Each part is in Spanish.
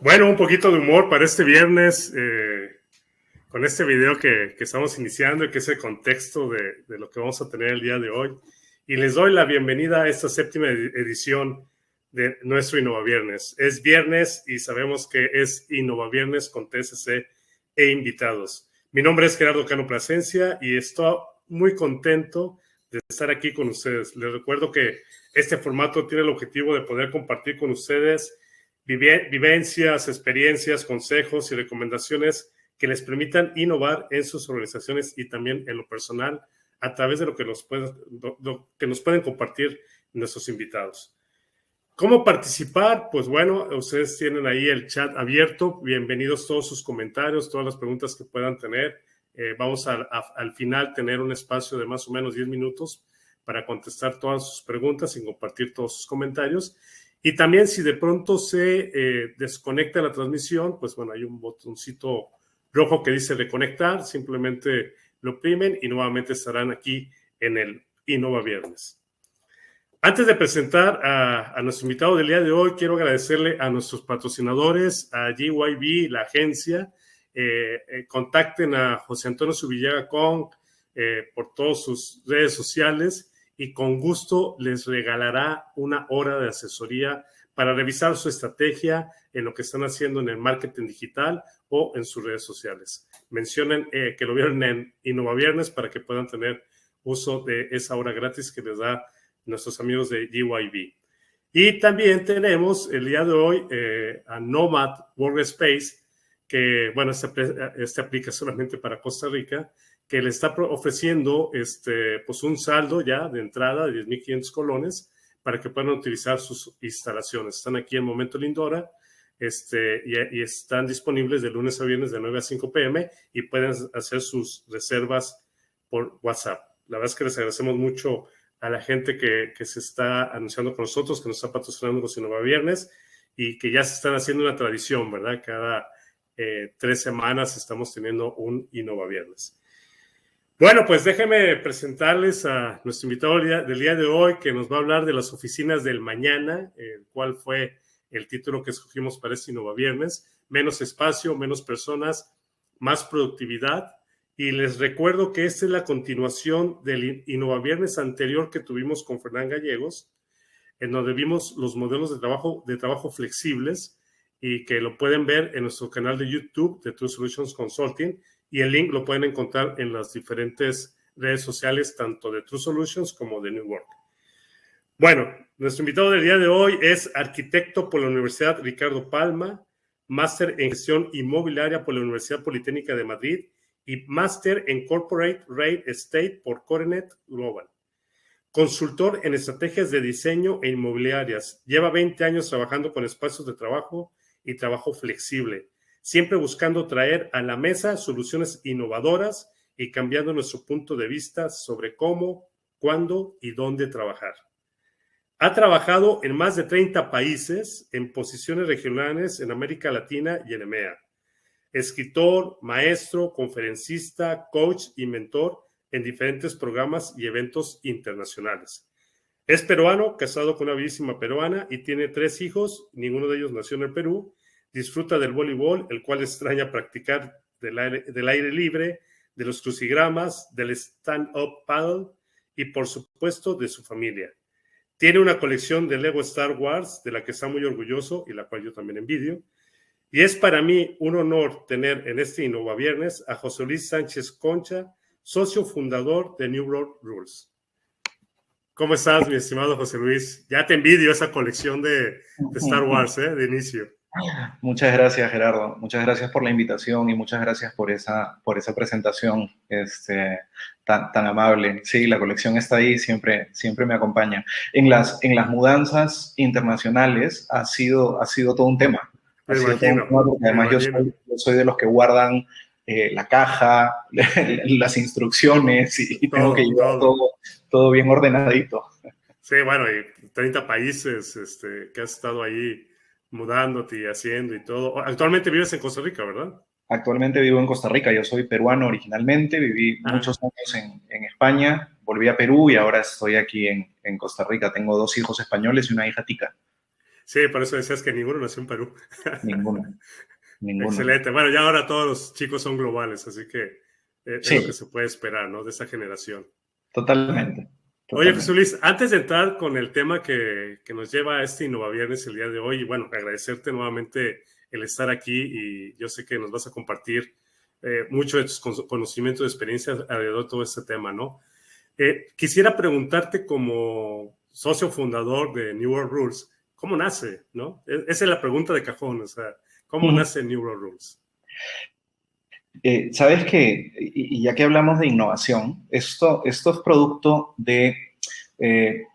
Bueno, un poquito de humor para este viernes, con este video que estamos iniciando y que es el contexto de lo que vamos a tener el día de hoy. Y les doy la bienvenida a esta séptima edición de nuestro Innova Viernes. Es viernes y sabemos que es Innova Viernes con TSC e invitados. Mi nombre es Gerardo Cano Plasencia y estoy muy contento de estar aquí con ustedes. Les recuerdo que este formato tiene el objetivo de poder compartir con ustedes vivencias, experiencias, consejos y recomendaciones que les permitan innovar en sus organizaciones y también en lo personal a través de lo que nos pueden compartir nuestros invitados. ¿Cómo participar? Pues bueno, ustedes tienen ahí el chat abierto. Bienvenidos todos sus comentarios, todas las preguntas que puedan tener. Vamos al final tener un espacio de más o menos 10 minutos para contestar todas sus preguntas y compartir todos sus comentarios. Y también si de pronto se desconecta la transmisión, pues bueno, hay un botoncito rojo que dice reconectar, simplemente lo oprimen y nuevamente estarán aquí en el Innova Viernes. Antes de presentar a nuestro invitado del día de hoy, quiero agradecerle a nuestros patrocinadores, a GYB, la agencia. Contacten a José Antonio Subillaga Kong por todas sus redes sociales y con gusto les regalará una hora de asesoría para revisar su estrategia en lo que están haciendo en el marketing digital o en sus redes sociales. Mencionen que lo vieron en Innova Viernes para que puedan tener uso de esa hora gratis que les da nuestros amigos de GYB. Y también tenemos el día de hoy a Nomad Workspace, que, bueno, esta aplica solamente para Costa Rica, que le está ofreciendo pues un saldo ya de entrada de 10,500 colones para que puedan utilizar sus instalaciones. Están aquí en Momento Lindora y están disponibles de lunes a viernes de 9 a 5 p.m. y pueden hacer sus reservas por WhatsApp. La verdad es que les agradecemos mucho a la gente que se está anunciando con nosotros, que nos está patrocinando los Innova Viernes y que ya se están haciendo una tradición, ¿verdad? Cada 3 semanas estamos teniendo un Innova Viernes. Bueno, pues déjenme presentarles a nuestro invitado del día de hoy, que nos va a hablar de las oficinas del mañana, el cual fue el título que escogimos para este Innova Viernes. Menos espacio, menos personas, más productividad. Y les recuerdo que esta es la continuación del Innova Viernes anterior que tuvimos con Fernán Gallegos, en donde vimos los modelos de trabajo flexibles y que lo pueden ver en nuestro canal de YouTube de True Solutions Consulting, y el link lo pueden encontrar en las diferentes redes sociales, tanto de True Solutions como de New Work. Bueno, nuestro invitado del día de hoy es arquitecto por la Universidad Ricardo Palma, máster en gestión inmobiliaria por la Universidad Politécnica de Madrid y máster en Corporate Real Estate por Coronet Global. Consultor en estrategias de diseño e inmobiliarias. Lleva 20 años trabajando con espacios de trabajo y trabajo flexible, siempre buscando traer a la mesa soluciones innovadoras y cambiando nuestro punto de vista sobre cómo, cuándo y dónde trabajar. Ha trabajado en más de 30 países en posiciones regionales en América Latina y en EMEA. Escritor, maestro, conferencista, coach y mentor en diferentes programas y eventos internacionales. Es peruano, casado con una bellísima peruana y tiene 3 hijos, ninguno de ellos nació en el Perú. Disfruta del voleibol, el cual extraña practicar del aire libre, de los crucigramas, del stand-up paddle y, por supuesto, de su familia. Tiene una colección de Lego Star Wars, de la que está muy orgulloso y la cual yo también envidio. Y es para mí un honor tener en este Innova Viernes a José Luis Sánchez Concha, socio fundador de New World Rules. ¿Cómo estás, mi estimado José Luis? Ya te envidio esa colección de Star Wars, de inicio. Muchas gracias, Gerardo. Muchas gracias por la invitación y muchas gracias por esa presentación tan amable. Sí, la colección está ahí, siempre me acompaña. En las mudanzas internacionales ha sido todo un tema. Me imagino. Porque además yo soy de los que guardan la caja, las instrucciones y tengo que llevar todo bien ordenadito. Sí, bueno, y 30 países que has estado ahí mudándote y haciendo y todo. Actualmente vives en Costa Rica, ¿verdad? Actualmente vivo en Costa Rica. Yo soy peruano originalmente, viví muchos años en España, volví a Perú y ahora estoy aquí en Costa Rica. Tengo 2 hijos españoles y una hija tica. Sí, por eso decías que ninguno nació en Perú. Ninguno, ninguno. Excelente. Bueno, ya ahora todos los chicos son globales, así que es lo que Sí, se puede esperar, ¿no? De esa generación. totalmente, Oye, José totalmente. Luis, antes de entrar con el tema que nos lleva a este Innovaviernes el día de hoy, y bueno, agradecerte nuevamente el estar aquí y yo sé que nos vas a compartir mucho de tus conocimientos y experiencias alrededor de todo este tema, ¿no? Quisiera preguntarte como socio fundador de New World Rules, ¿cómo nace, no? Esa es la pregunta de cajón, o sea, ¿cómo nace New World Rules? Sabes que, y ya que hablamos de innovación, esto es producto de,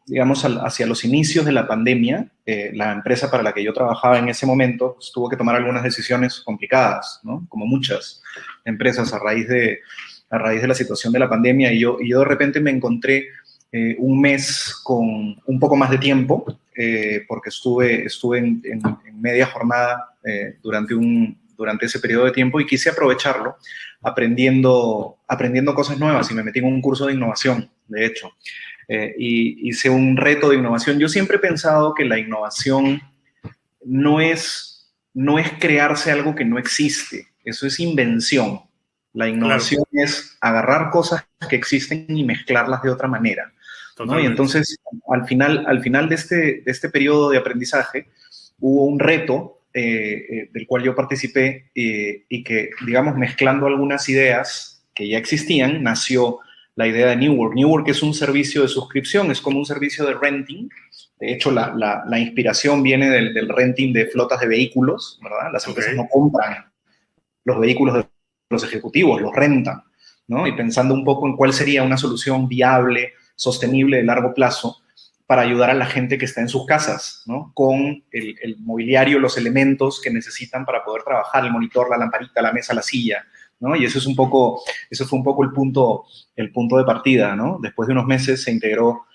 digamos, hacia los inicios de la pandemia, la empresa para la que yo trabajaba en ese momento pues, tuvo que tomar algunas decisiones complicadas, ¿no? Como muchas empresas a raíz de la situación de la pandemia, y yo de repente me encontré un mes con un poco más de tiempo, porque estuve en media jornada durante ese periodo de tiempo y quise aprovecharlo aprendiendo cosas nuevas y me metí en un curso de innovación, de hecho. Y hice un reto de innovación. Yo siempre he pensado que la innovación no es crearse algo que no existe, eso es invención. La Claro, innovación es agarrar cosas que existen y mezclarlas de otra manera, ¿no? Y totalmente. entonces, al final de este periodo de aprendizaje, hubo un reto del cual yo participé y que, digamos, mezclando algunas ideas que ya existían, nació la idea de New Work. New Work es un servicio de suscripción, es como un servicio de renting. De hecho, la inspiración viene del renting de flotas de vehículos, ¿verdad? Las Ok, empresas no compran los vehículos de los ejecutivos, los rentan, ¿no? Y pensando un poco en cuál sería una solución viable, sostenible de largo plazo para ayudar a la gente que está en sus casas, ¿no? Con el mobiliario, los elementos que necesitan para poder trabajar, el monitor, la lamparita, la mesa, la silla, ¿no? Y eso fue un poco el punto de partida, ¿no? Después de unos meses se integró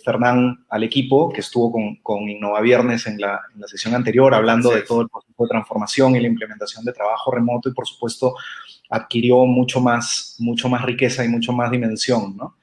Fernán al equipo, que estuvo con Innovaviernes en la sesión anterior, hablando así de todo es. el proceso de transformación y la implementación de trabajo remoto y, por supuesto, adquirió mucho más riqueza y mucho más dimensión, ¿no?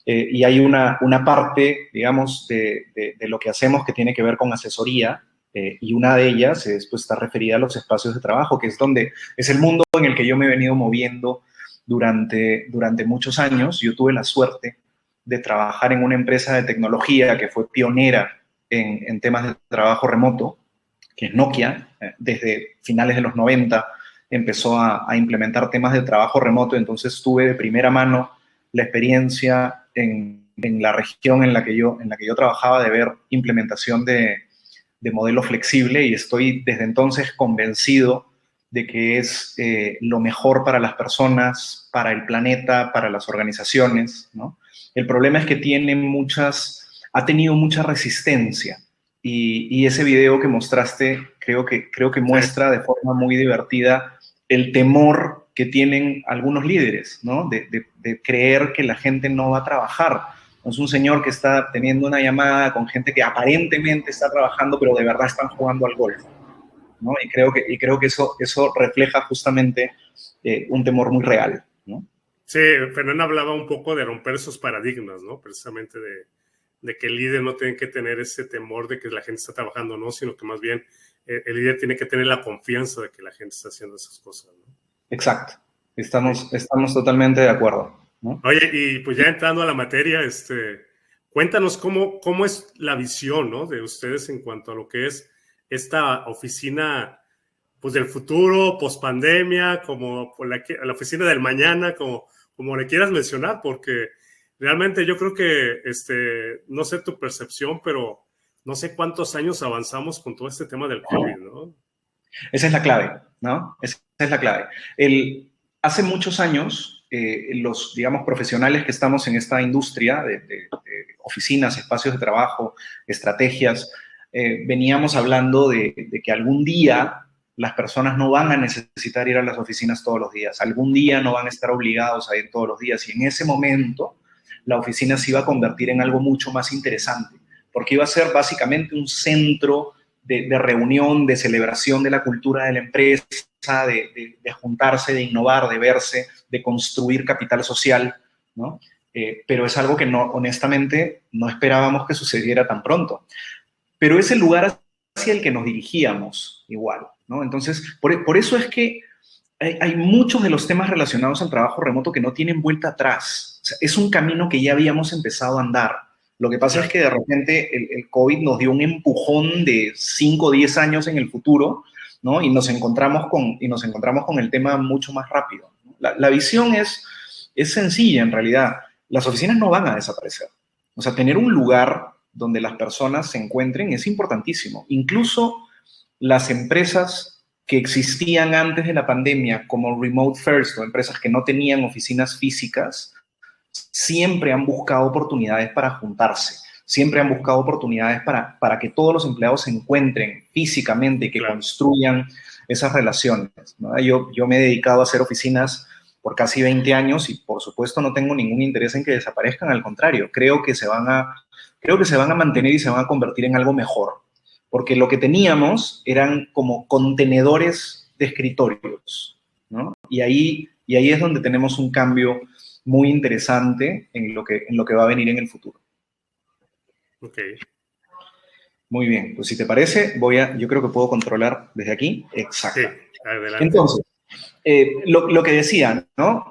Y hay una parte, digamos, de lo que hacemos que tiene que ver con asesoría, y una de ellas pues, está referida a los espacios de trabajo, que es el mundo en el que yo me he venido moviendo durante muchos años. Yo tuve la suerte de trabajar en una empresa de tecnología que fue pionera en temas de trabajo remoto, que es Nokia. Desde finales de los 90 empezó a implementar temas de trabajo remoto, entonces tuve de primera mano la experiencia en la región en la que yo trabajaba de ver implementación de modelo flexible, y estoy desde entonces convencido de que es lo mejor para las personas, para el planeta, para las organizaciones, ¿no? El problema es que ha tenido mucha resistencia, y ese video que mostraste creo que Sí, muestra de forma muy divertida el temor que tienen algunos líderes, ¿no? De creer que la gente no va a trabajar. Es un señor que está teniendo una llamada con gente que aparentemente está trabajando, pero de verdad están jugando al golf, ¿no? Y creo que eso refleja justamente un temor muy real, ¿no? sí, Fernanda hablaba un poco de romper esos paradigmas, ¿no? Precisamente de que el líder no tiene que tener ese temor de que la gente está trabajando, no, sino que más bien el líder tiene que tener la confianza de que la gente está haciendo esas cosas, ¿no? Exacto. Sí. Estamos totalmente de acuerdo, ¿no? Oye, y pues ya entrando a la materia, cuéntanos cómo es la visión, ¿no? De ustedes en cuanto a lo que es esta oficina, pues del futuro, pospandemia, como la oficina del mañana, como le quieras mencionar, porque realmente yo creo que, no sé tu percepción, pero no sé cuántos años avanzamos con todo este tema del COVID, ¿no? Esa es la clave, ¿no? Esa es la clave. Hace muchos años, los, digamos, profesionales que estamos en esta industria de oficinas, espacios de trabajo, estrategias, veníamos hablando de que algún día las personas no van a necesitar ir a las oficinas todos los días, algún día no van a estar obligados a ir todos los días, y en ese momento la oficina se iba a convertir en algo mucho más interesante, porque iba a ser básicamente un centro de reunión, de celebración de la cultura de la empresa, de juntarse, de innovar, de verse, de construir capital social, ¿no? Pero es algo que no, honestamente no esperábamos que sucediera tan pronto. Pero ese lugar hacia el que nos dirigíamos igual, ¿no? Entonces, por eso es que hay muchos de los temas relacionados al trabajo remoto que no tienen vuelta atrás. O sea, es un camino que ya habíamos empezado a andar. Lo que pasa es que de repente el COVID nos dio un empujón de 5 o 10 años en el futuro, ¿no? Y nos encontramos con el tema mucho más rápido. La visión es sencilla, en realidad. Las oficinas no van a desaparecer. O sea, tener un lugar donde las personas se encuentren es importantísimo. Incluso las empresas que existían antes de la pandemia, como Remote First, o empresas que no tenían oficinas físicas, siempre han buscado oportunidades para juntarse, siempre han buscado oportunidades para que todos los empleados se encuentren físicamente y que construyan esas relaciones, ¿no? Yo me he dedicado a hacer oficinas por casi 20 años y, por supuesto, no tengo ningún interés en que desaparezcan. Al contrario, creo que se van a mantener y se van a convertir en algo mejor, porque lo que teníamos eran como contenedores de escritorios, ¿no? Y ahí es donde tenemos un cambio muy interesante en lo que va a venir en el futuro. Ok. Muy bien, pues si te parece, yo creo que puedo controlar desde aquí. Exacto. Sí, adelante. Entonces, lo que decía, ¿no?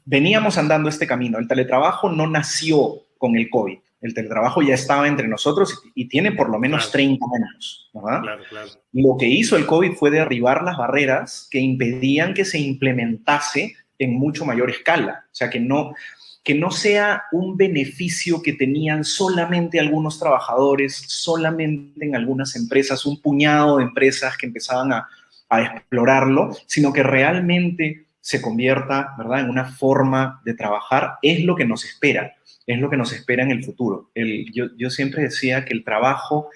Veníamos andando este camino. El teletrabajo no nació con el COVID. El teletrabajo ya estaba entre nosotros y tiene por lo menos 30 años, ¿verdad? Claro. Lo que hizo el COVID fue derribar las barreras que impedían que se implementase en mucho mayor escala. O sea, que no sea un beneficio que tenían solamente algunos trabajadores, solamente en algunas empresas, un puñado de empresas que empezaban a explorarlo, sino que realmente se convierta, ¿verdad?, en una forma de trabajar. Es lo que nos espera en el futuro. Yo siempre decía que el trabajo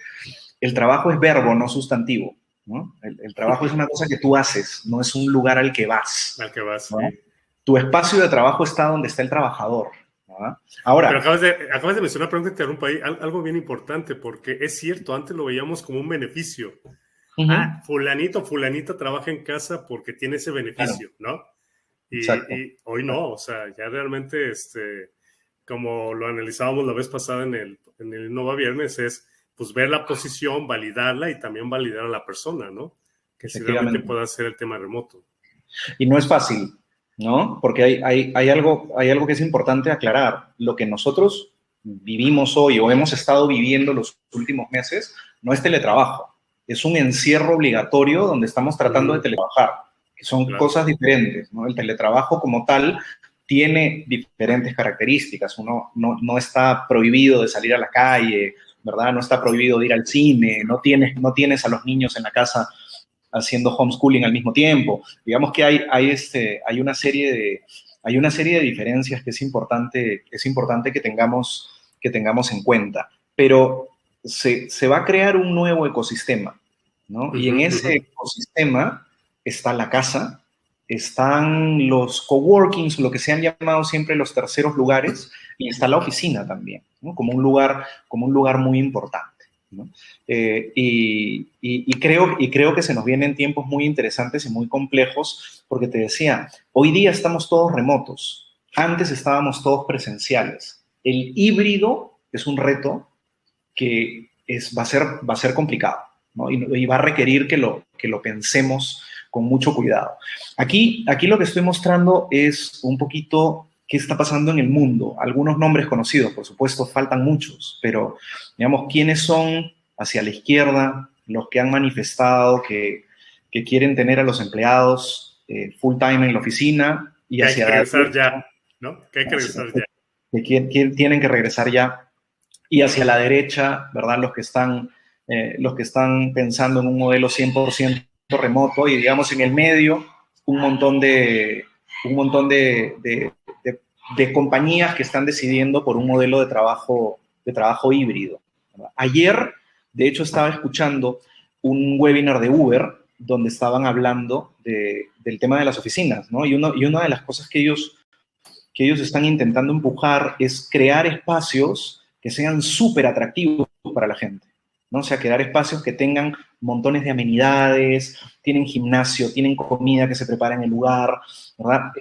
es verbo, no sustantivo, ¿no? El trabajo es una cosa que tú haces, no es un lugar al que vas. ¿No? Sí. Tu espacio de trabajo está donde está el trabajador, ¿no? Ahora, pero acabas de mencionar, perdón que te interrumpa ahí, algo bien importante, porque es cierto, antes lo veíamos como un beneficio. Fulanita trabaja en casa porque tiene ese beneficio, claro, ¿no? Y hoy no, o sea, ya realmente, como lo analizábamos la vez pasada en el Innova Viernes, es pues ver la posición, validarla y también validar a la persona, ¿no? Que si realmente pueda hacer el tema remoto. Y no es fácil, ¿no? Porque hay algo que es importante aclarar. Lo que nosotros vivimos hoy o hemos estado viviendo los últimos meses no es teletrabajo. Es un encierro obligatorio donde estamos tratando de teletrabajar, que son cosas diferentes, ¿no? El teletrabajo como tal tiene diferentes características. Uno no está prohibido de salir a la calle, ¿verdad? No está prohibido de ir al cine, no tienes a los niños en la casa haciendo homeschooling al mismo tiempo. Digamos que hay una serie de diferencias que es importante que tengamos en cuenta. Pero se va a crear un nuevo ecosistema, ¿no? Y en ese ecosistema está la casa, están los coworkings, lo que se han llamado siempre los terceros lugares, y está la oficina también, ¿no? Como un lugar muy importante, ¿no? Y creo que se nos vienen tiempos muy interesantes y muy complejos, porque te decía, hoy día estamos todos remotos, antes estábamos todos presenciales. El híbrido es un reto que va a ser complicado, ¿no? Y va a requerir que lo pensemos con mucho cuidado. Aquí lo que estoy mostrando es un poquito qué está pasando en el mundo. Algunos nombres conocidos, por supuesto, faltan muchos, pero digamos, ¿quiénes son hacia la izquierda los que han manifestado que quieren tener a los empleados full time en la oficina? Y hacia hay que regresar ya, ¿no? Que hay que regresar ya. Que tienen que regresar ya. Y hacia la derecha, ¿verdad? Los que están pensando en un modelo 100% remoto, y digamos en el medio un montón de compañías que están decidiendo por un modelo de trabajo híbrido, ¿verdad? Ayer, de hecho, estaba escuchando un webinar de Uber donde estaban hablando del tema de las oficinas, ¿no? Y una de las cosas que ellos están intentando empujar es crear espacios que sean súper atractivos para la gente, ¿no? O sea, crear espacios que tengan montones de amenidades, tienen gimnasio, tienen comida que se prepara en el lugar, ¿verdad?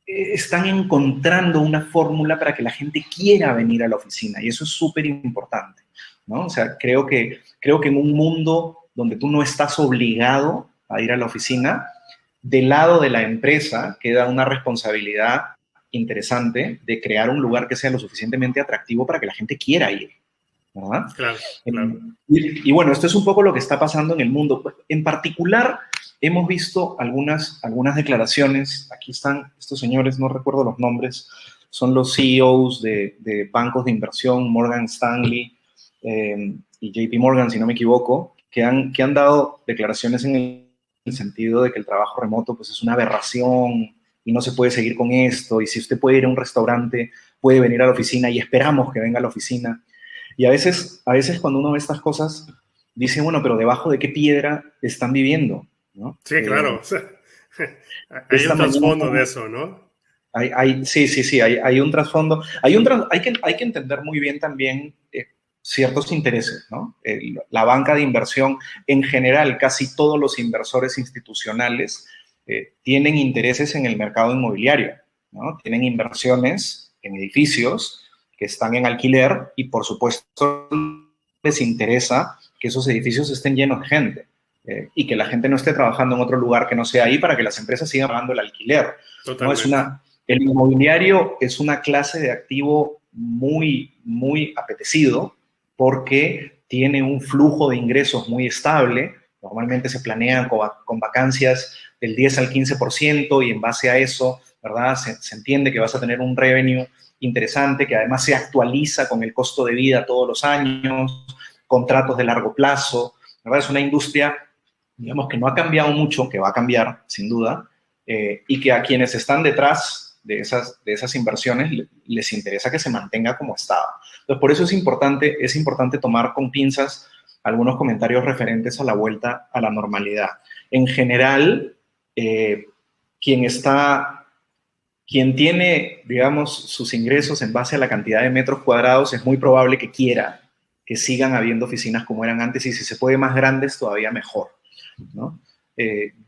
Están encontrando una fórmula para que la gente quiera venir a la oficina, y eso es súper importante, ¿no? O sea, creo que en un mundo donde tú no estás obligado a ir a la oficina, del lado de la empresa queda una responsabilidad interesante de crear un lugar que sea lo suficientemente atractivo para que la gente quiera ir, ¿verdad? Claro, claro. Y bueno, esto es un poco lo que está pasando en el mundo. En particular, hemos visto algunas declaraciones. Aquí están estos señores, no recuerdo los nombres, son los CEOs de bancos de inversión, Morgan Stanley y JP Morgan, si no me equivoco, que han dado declaraciones en el sentido de que el trabajo remoto pues, es una aberración y no se puede seguir con esto. Y si usted puede ir a un restaurante, puede venir a la oficina y esperamos que venga a la oficina. Y a veces cuando uno ve estas cosas, dice, bueno, pero ¿debajo de qué piedra están viviendo? ¿No? Sí, claro. O sea, hay un Esta trasfondo mañana, de eso, ¿no? sí, hay un trasfondo. Hay que entender muy bien también ciertos intereses, ¿no? La banca de inversión, en general, casi todos los inversores institucionales tienen intereses en el mercado inmobiliario, ¿no? Tienen inversiones en edificios que están en alquiler y, por supuesto, les interesa que esos edificios estén llenos de gente y que la gente no esté trabajando en otro lugar que no sea ahí para que las empresas sigan pagando el alquiler, ¿no? Totalmente. El inmobiliario es una clase de activo muy, muy apetecido porque tiene un flujo de ingresos muy estable. Normalmente se planean con vacancias del 10 al 15% y en base a eso, ¿verdad? Se entiende que vas a tener un revenue interesante que además se actualiza con el costo de vida todos los años, contratos de largo plazo, ¿verdad? Es una industria, digamos, que no ha cambiado mucho, que va a cambiar, sin duda, y que a quienes están detrás de esas inversiones les interesa que se mantenga como estaba. Entonces, por eso es importante tomar con pinzas algunos comentarios referentes a la vuelta a la normalidad. En general, quien tiene, digamos, sus ingresos en base a la cantidad de metros cuadrados, es muy probable que quiera que sigan habiendo oficinas como eran antes y si se puede más grandes, todavía mejor, ¿no?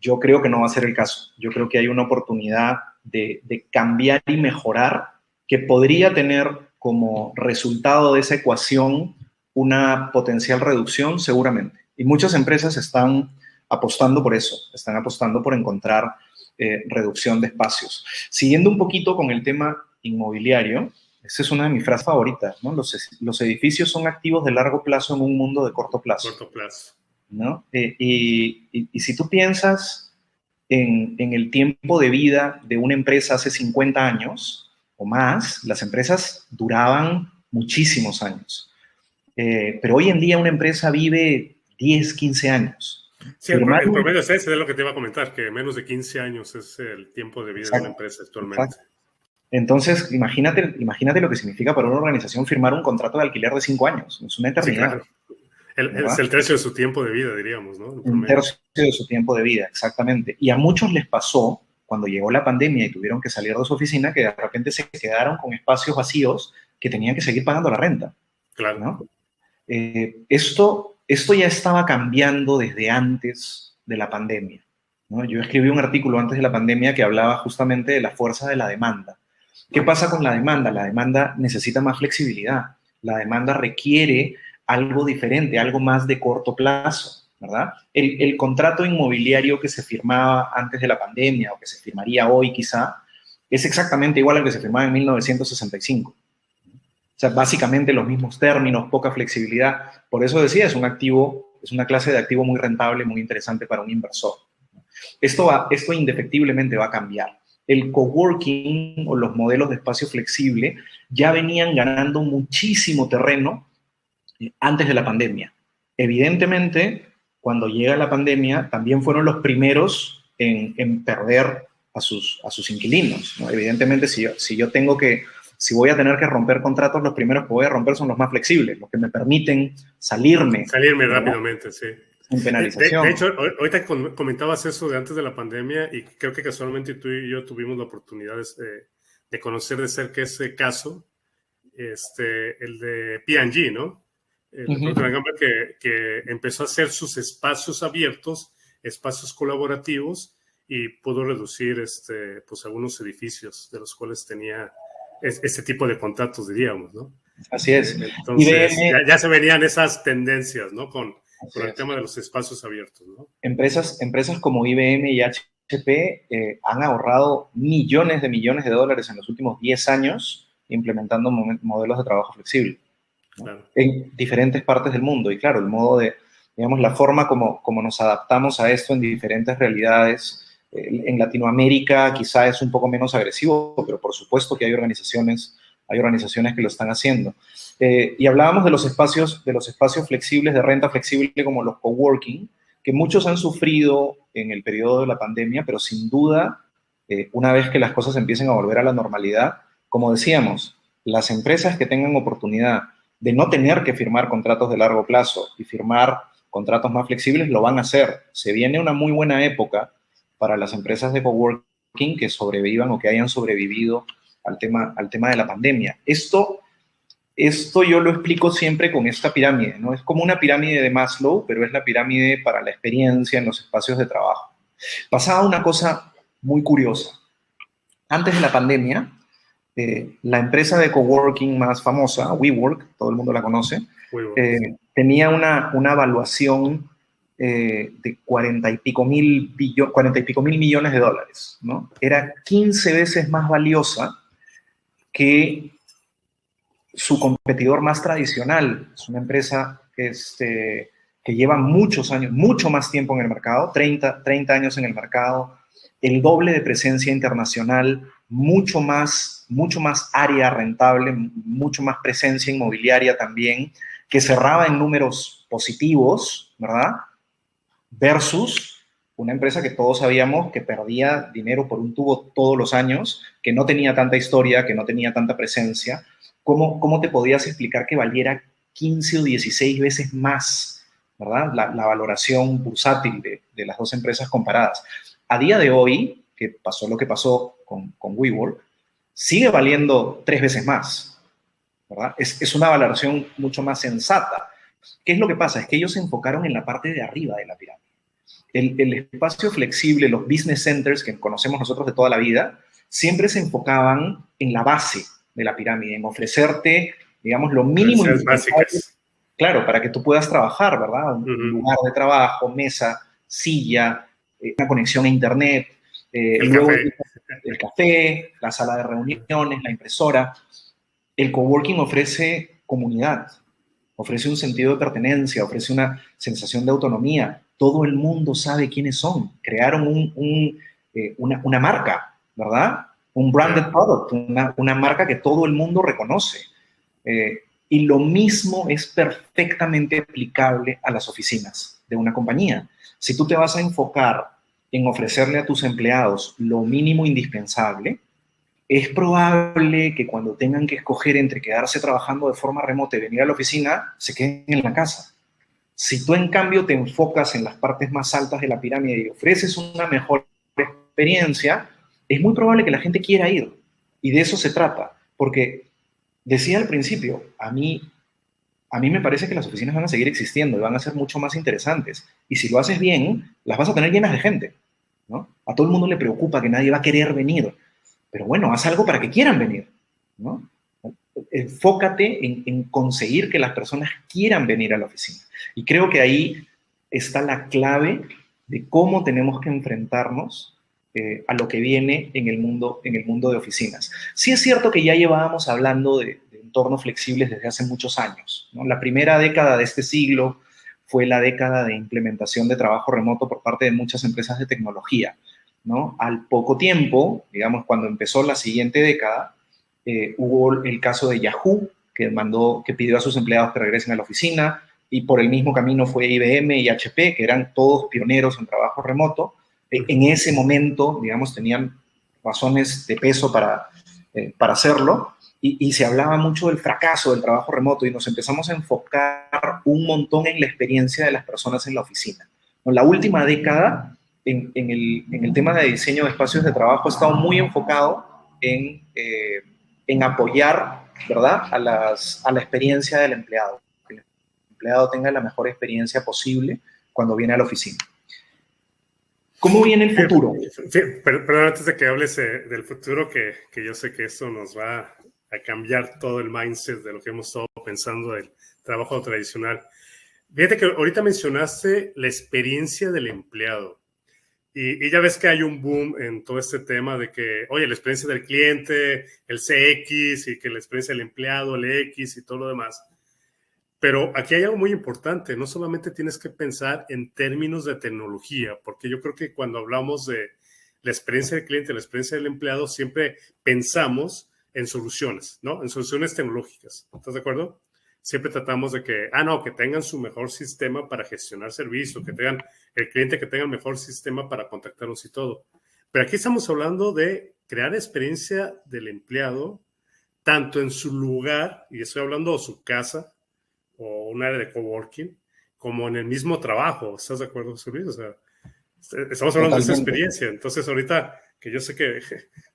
Yo creo que no va a ser el caso. Yo creo que hay una oportunidad de cambiar y mejorar que podría tener como resultado de esa ecuación una potencial reducción seguramente. Y muchas empresas están apostando por eso, están apostando por encontrar reducción de espacios. Siguiendo un poquito con el tema inmobiliario, esta es una de mis frases favoritas, ¿no? Los edificios son activos de largo plazo en un mundo de corto plazo. Corto plazo. ¿No? Y si tú piensas en el tiempo de vida de una empresa hace 50 años o más, las empresas duraban muchísimos años. Pero hoy en día una empresa vive 10, 15 años. Sí, el promedio es ese, es lo que te iba a comentar, que menos de 15 años es el tiempo de vida de una empresa actualmente. Exacto. Entonces, imagínate lo que significa para una organización firmar un contrato de alquiler de 5 años. Es una eternidad. Sí, claro. Es el tercio de su tiempo de vida, diríamos, ¿no? Un tercio de su tiempo de vida, exactamente. Y a muchos les pasó cuando llegó la pandemia y tuvieron que salir de su oficina que de repente se quedaron con espacios vacíos que tenían que seguir pagando la renta. Claro. ¿No? Esto ya estaba cambiando desde antes de la pandemia, ¿no? Yo escribí un artículo antes de la pandemia que hablaba justamente de la fuerza de la demanda. ¿Qué pasa con la demanda? La demanda necesita más flexibilidad. La demanda requiere algo diferente, algo más de corto plazo, ¿verdad? El contrato inmobiliario que se firmaba antes de la pandemia o que se firmaría hoy quizá, es exactamente igual al que se firmaba en 1965. O sea, básicamente los mismos términos, poca flexibilidad. Por eso decía, es un activo, es una clase de activo muy rentable, muy interesante para un inversor. Esto indefectiblemente va a cambiar. El coworking o los modelos de espacio flexible ya venían ganando muchísimo terreno antes de la pandemia. Evidentemente, cuando llega la pandemia, también fueron los primeros en perder a sus inquilinos, ¿no? Evidentemente, si voy a tener que romper contratos, los primeros que voy a romper son los más flexibles, los que me permiten salirme rápidamente, sí. Sin penalización. De hecho, ahorita comentabas eso de antes de la pandemia y creo que casualmente tú y yo tuvimos la oportunidad de conocer de cerca ese caso, el de P&G, ¿no? Que empezó a hacer sus espacios abiertos, espacios colaborativos y pudo reducir pues algunos edificios de los cuales tenía este tipo de contratos, diríamos, ¿no? Así es. Entonces, IBM, ya se venían esas tendencias, ¿no? Con el es. tema de los espacios abiertos, ¿no? Empresas como IBM y HP han ahorrado millones de dólares en los últimos 10 años implementando modelos de trabajo flexible, ¿no? Claro. En diferentes partes del mundo. Y claro, el modo de, digamos, la forma como nos adaptamos a esto en diferentes realidades. En Latinoamérica quizá es un poco menos agresivo, pero por supuesto que hay organizaciones que lo están haciendo. Y hablábamos de los espacios flexibles, de renta flexible, como los coworking, que muchos han sufrido en el periodo de la pandemia, pero sin duda, una vez que las cosas empiecen a volver a la normalidad, como decíamos, las empresas que tengan oportunidad de no tener que firmar contratos de largo plazo y firmar contratos más flexibles, lo van a hacer. Se viene una muy buena época para las empresas de coworking que sobrevivan o que hayan sobrevivido al tema de la pandemia. Esto yo lo explico siempre con esta pirámide, ¿no? Es como una pirámide de Maslow, pero es la pirámide para la experiencia en los espacios de trabajo. Pasaba una cosa muy curiosa. Antes de la pandemia, la empresa de coworking más famosa, WeWork, todo el mundo la conoce, tenía una evaluación de 40 y pico mil millones de dólares, ¿no? Era 15 veces más valiosa que su competidor más tradicional. Es una empresa que lleva muchos años, mucho más tiempo en el mercado, 30 años en el mercado, el doble de presencia internacional, mucho más área rentable, mucho más presencia inmobiliaria también, que cerraba en números positivos, ¿verdad? Versus una empresa que todos sabíamos que perdía dinero por un tubo todos los años, que no tenía tanta historia, que no tenía tanta presencia. ¿Cómo te podías explicar que valiera 15 o 16 veces más, ¿verdad? La valoración bursátil de las dos empresas comparadas. A día de hoy, que pasó lo que pasó con WeWork, sigue valiendo 3 veces más, ¿verdad? Es una valoración mucho más sensata. ¿Qué es lo que pasa? Es que ellos se enfocaron en la parte de arriba de la pirámide. El espacio flexible, los business centers que conocemos nosotros de toda la vida, siempre se enfocaban en la base de la pirámide, en ofrecerte, digamos, lo mínimo básicas. Claro, para que tú puedas trabajar, ¿verdad? Un lugar de trabajo, mesa, silla, una conexión a internet, luego el café, la sala de reuniones, la impresora. El coworking ofrece comunidad, ofrece un sentido de pertenencia, ofrece una sensación de autonomía. Todo el mundo sabe quiénes son. Crearon una marca, ¿verdad? Un branded product, una marca que todo el mundo reconoce. Y lo mismo es perfectamente aplicable a las oficinas de una compañía. Si tú te vas a enfocar en ofrecerle a tus empleados lo mínimo indispensable, es probable que cuando tengan que escoger entre quedarse trabajando de forma remota y venir a la oficina, se queden en la casa. Si tú, en cambio, te enfocas en las partes más altas de la pirámide y ofreces una mejor experiencia, es muy probable que la gente quiera ir. Y de eso se trata. Porque decía al principio, a mí me parece que las oficinas van a seguir existiendo y van a ser mucho más interesantes. Y si lo haces bien, las vas a tener llenas de gente, ¿no? A todo el mundo le preocupa que nadie va a querer venir. Pero bueno, haz algo para que quieran venir, ¿no? Enfócate en conseguir que las personas quieran venir a la oficina. Y creo que ahí está la clave de cómo tenemos que enfrentarnos a lo que viene en el mundo de oficinas. Sí es cierto que ya llevábamos hablando de entornos flexibles desde hace muchos años, ¿no? La primera década de este siglo fue la década de implementación de trabajo remoto por parte de muchas empresas de tecnología, ¿no? Al poco tiempo, digamos, cuando empezó la siguiente década, hubo el caso de Yahoo, que pidió a sus empleados que regresen a la oficina, y por el mismo camino fue IBM y HP, que eran todos pioneros en trabajo remoto. En ese momento, digamos, tenían razones de peso para hacerlo, y se hablaba mucho del fracaso del trabajo remoto, y nos empezamos a enfocar un montón en la experiencia de las personas en la oficina. En la última década, en el tema de diseño de espacios de trabajo, ha estado muy enfocado en apoyar, ¿verdad?, a la experiencia del empleado. Que el empleado tenga la mejor experiencia posible cuando viene a la oficina. ¿Cómo viene el futuro? Pero antes de que hables del futuro, que yo sé que eso nos va a cambiar todo el mindset de lo que hemos estado pensando del trabajo tradicional. Fíjate que ahorita mencionaste la experiencia del empleado. Y ya ves que hay un boom en todo este tema de que, oye, la experiencia del cliente, el CX y que la experiencia del empleado, el X y todo lo demás. Pero aquí hay algo muy importante. No solamente tienes que pensar en términos de tecnología, porque yo creo que cuando hablamos de la experiencia del cliente, la experiencia del empleado, siempre pensamos en soluciones, ¿no? En soluciones tecnológicas. ¿Estás de acuerdo? Siempre tratamos de que, que tengan su mejor sistema para gestionar servicios, que tengan el cliente que tenga el mejor sistema para contactarnos y todo. Pero aquí estamos hablando de crear experiencia del empleado, tanto en su lugar, y estoy hablando de su casa o un área de coworking, como en el mismo trabajo. ¿Estás de acuerdo, José Luis? O sea, estamos hablando de esa experiencia. Entonces, ahorita que yo sé que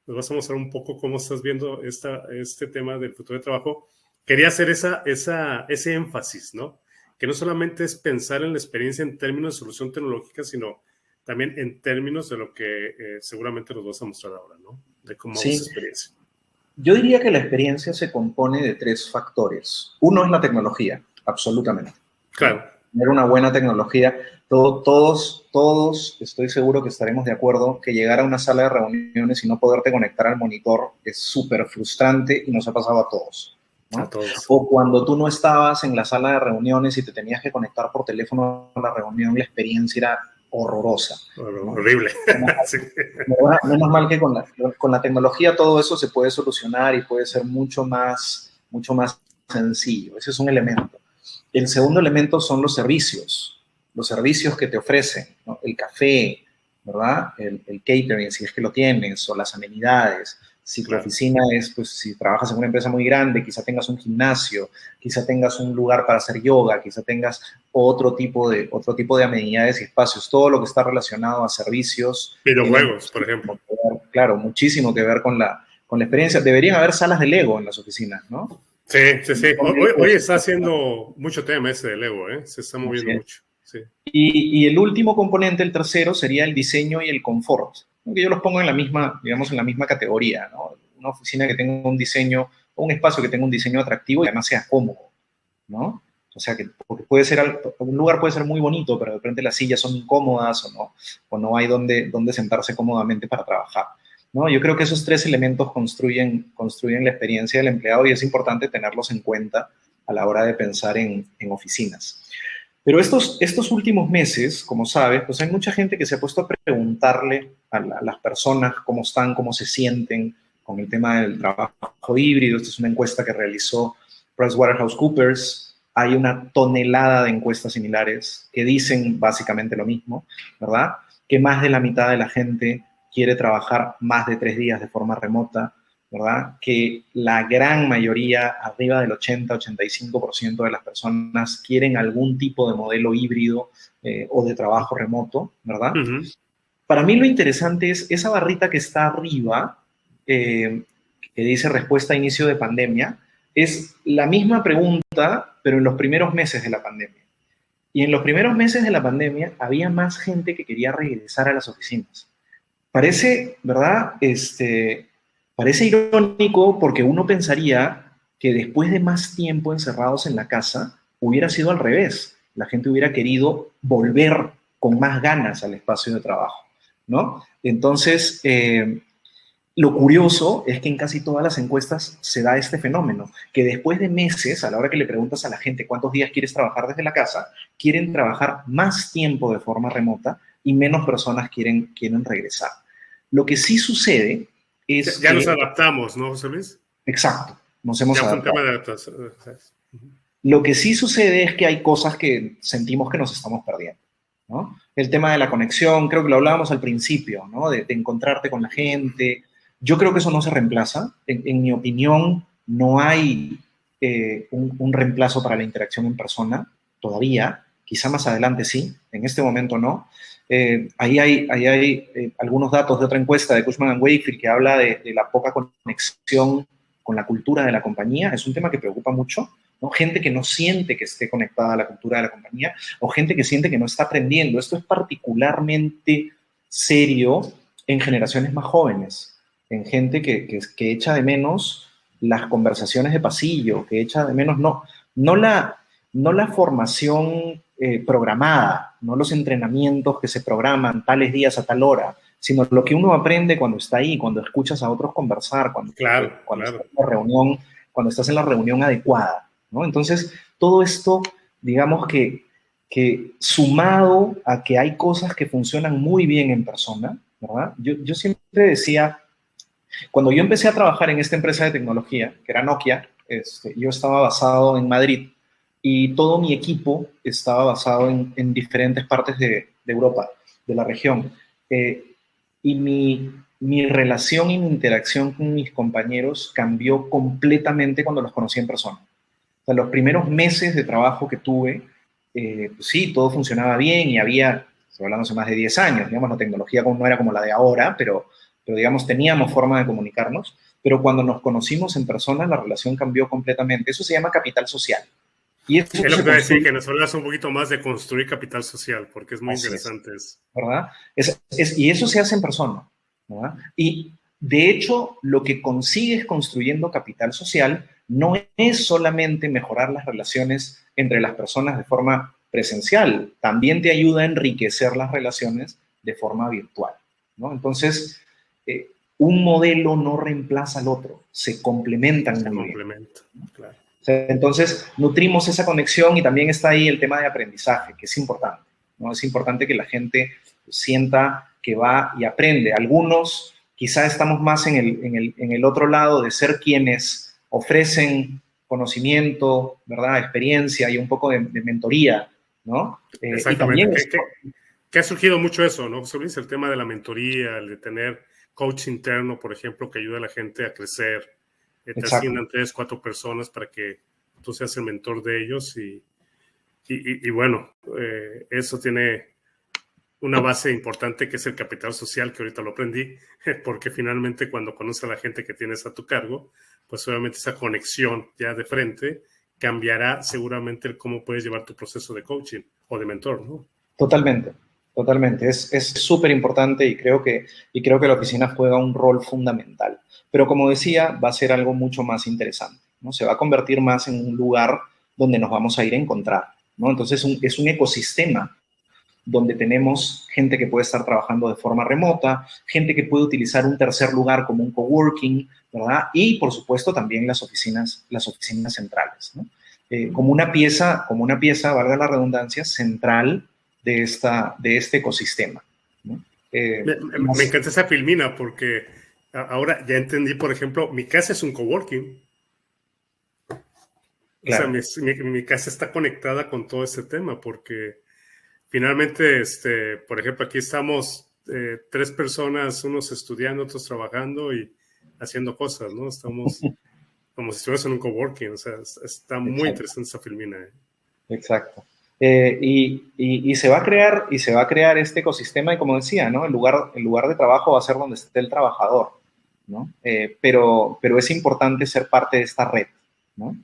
nos vas a mostrar un poco cómo estás viendo este tema del futuro de trabajo, quería hacer ese énfasis, ¿no? Que no solamente es pensar en la experiencia en términos de solución tecnológica, sino también en términos de lo que seguramente nos vas a mostrar ahora, ¿no? De cómo es esa experiencia. Yo diría que la experiencia se compone de 3 factores. Uno es la tecnología, absolutamente. Claro. Tener una buena tecnología. Todos estoy seguro que estaremos de acuerdo que llegar a una sala de reuniones y no poderte conectar al monitor es súper frustrante y nos ha pasado a todos, ¿no? A todos. O cuando tú no estabas en la sala de reuniones y te tenías que conectar por teléfono a la reunión, la experiencia era horrorosa, ¿no? Horrible. Sí. Menos mal que con la tecnología todo eso se puede solucionar y puede ser mucho más sencillo. Ese es un elemento. El segundo elemento son los servicios que te ofrecen, ¿no? El café, ¿verdad? El catering, si es que lo tienes, o las amenidades. Si tu oficina es, pues, si trabajas en una empresa muy grande, quizá tengas un gimnasio, quizá tengas un lugar para hacer yoga, quizá tengas otro tipo de amenidades y espacios. Todo lo que está relacionado a servicios. Videojuegos, por ejemplo. Claro, muchísimo que ver con la experiencia. Deberían haber salas de Lego en las oficinas, ¿no? Sí. Hoy está haciendo mucho tema ese de Lego, ¿eh? Se está moviendo mucho. Sí. Y el último componente, el tercero, sería el diseño y el confort, que yo los pongo en la misma categoría, ¿no? Una oficina que tenga un diseño, o un espacio que tenga un diseño atractivo y además sea cómodo, ¿no? O sea, porque un lugar puede ser muy bonito, pero de repente las sillas son incómodas o no hay donde sentarse cómodamente para trabajar, ¿no? Yo creo que esos 3 elementos construyen la experiencia del empleado y es importante tenerlos en cuenta a la hora de pensar en oficinas. Pero estos últimos meses, como sabes, pues hay mucha gente que se ha puesto a preguntarle a las personas cómo están, cómo se sienten con el tema del trabajo híbrido. Esta es una encuesta que realizó PricewaterhouseCoopers. Hay una tonelada de encuestas similares que dicen básicamente lo mismo, ¿verdad? Que más de la mitad de la gente quiere trabajar más de 3 días de forma remota, ¿verdad? Que la gran mayoría, arriba del 80-85% de las personas quieren algún tipo de modelo híbrido o de trabajo remoto, ¿verdad? Uh-huh. Para mí lo interesante es esa barrita que está arriba, que dice respuesta a inicio de pandemia, es la misma pregunta, pero en los primeros meses de la pandemia. Y en los primeros meses de la pandemia había más gente que quería regresar a las oficinas. Parece, ¿verdad? Parece irónico porque uno pensaría que después de más tiempo encerrados en la casa, hubiera sido al revés. La gente hubiera querido volver con más ganas al espacio de trabajo, ¿no? Entonces, lo curioso es que en casi todas las encuestas se da este fenómeno, que después de meses, a la hora que le preguntas a la gente cuántos días quieres trabajar desde la casa, quieren trabajar más tiempo de forma remota y menos personas quieren regresar. Lo que sí sucede es ya nos adaptamos, ¿no, José Luis? Exacto, nos hemos adaptado. Ya fue un tema de adaptación. Lo que sí sucede es que hay cosas que sentimos que nos estamos perdiendo, ¿no? El tema de la conexión, creo que lo hablábamos al principio, ¿no? De encontrarte con la gente. Yo creo que eso no se reemplaza. En mi opinión, no hay un reemplazo para la interacción en persona todavía. Quizá más adelante sí, en este momento no. Ahí hay algunos datos de otra encuesta de Cushman & Wakefield que habla de la poca conexión con la cultura de la compañía. Es un tema que preocupa mucho, ¿no? Gente que no siente que esté conectada a la cultura de la compañía o gente que siente que no está aprendiendo. Esto es particularmente serio en generaciones más jóvenes, en gente que echa de menos las conversaciones de pasillo, que echa de menos no la formación programada, no los entrenamientos que se programan tales días a tal hora, sino lo que uno aprende cuando está ahí, cuando escuchas a otros conversar, cuando estás en la reunión adecuada, ¿no? Entonces, todo esto, digamos que sumado a que hay cosas que funcionan muy bien en persona, ¿verdad? Yo siempre decía, cuando yo empecé a trabajar en esta empresa de tecnología, que era Nokia, yo estaba basado en Madrid y todo mi equipo estaba basado en diferentes partes de Europa, de la región. Y mi relación y mi interacción con mis compañeros cambió completamente cuando los conocí en persona. O sea, los primeros meses de trabajo que tuve, pues sí, todo funcionaba bien y estoy hablando hace más de 10 años, digamos, la tecnología no era como la de ahora, pero digamos, teníamos forma de comunicarnos, pero cuando nos conocimos en persona, la relación cambió completamente. Eso se llama capital social. Y eso es lo que te voy a decir, que nos hablas un poquito más de construir capital social, porque es muy interesante eso. ¿Verdad? Y eso se hace en persona, ¿verdad? Y de hecho, lo que consigues construyendo capital social no es solamente mejorar las relaciones entre las personas de forma presencial, también te ayuda a enriquecer las relaciones de forma virtual, ¿no? Entonces, un modelo no reemplaza al otro, se complementan muy bien. Claro. Entonces, nutrimos esa conexión y también está ahí el tema de aprendizaje, que es importante, ¿no? Es importante que la gente sienta que va y aprende. Algunos quizá estamos más en el otro lado de ser quienes ofrecen conocimiento, ¿verdad? Experiencia y un poco de mentoría, ¿no? Exactamente. Y también que ha surgido mucho eso, ¿no, José Luis? El tema de la mentoría, el de tener coach interno, por ejemplo, que ayuda a la gente a crecer. Te asignan 3, 4 personas para que tú seas el mentor de ellos y bueno, eso tiene una base importante que es el capital social, que ahorita lo aprendí, porque finalmente cuando conoces a la gente que tienes a tu cargo, pues obviamente esa conexión ya de frente cambiará seguramente el cómo puedes llevar tu proceso de coaching o de mentor, ¿no? Totalmente. Es súper importante y creo que la oficina juega un rol fundamental. Pero como decía, va a ser algo mucho más interesante, ¿no? Se va a convertir más en un lugar donde nos vamos a ir a encontrar, ¿no? Entonces es un ecosistema donde tenemos gente que puede estar trabajando de forma remota, gente que puede utilizar un tercer lugar como un coworking, ¿verdad? Y, por supuesto, también las oficinas centrales, ¿no? Como una pieza, valga la redundancia, central de este ecosistema, ¿no? Me encanta esa filmina porque ahora ya entendí, por ejemplo, mi casa es un coworking. Claro. O sea, mi casa está conectada con todo ese tema porque finalmente, por ejemplo, aquí estamos 3 personas, unos estudiando, otros trabajando y haciendo cosas, ¿no? Estamos como si estuviéramos en un coworking, o sea, está muy interesante esa filmina. Exacto. Y se va a crear este ecosistema y como decía, ¿no? El lugar de trabajo va a ser donde esté el trabajador, ¿no? Pero es importante ser parte de esta red, ¿no?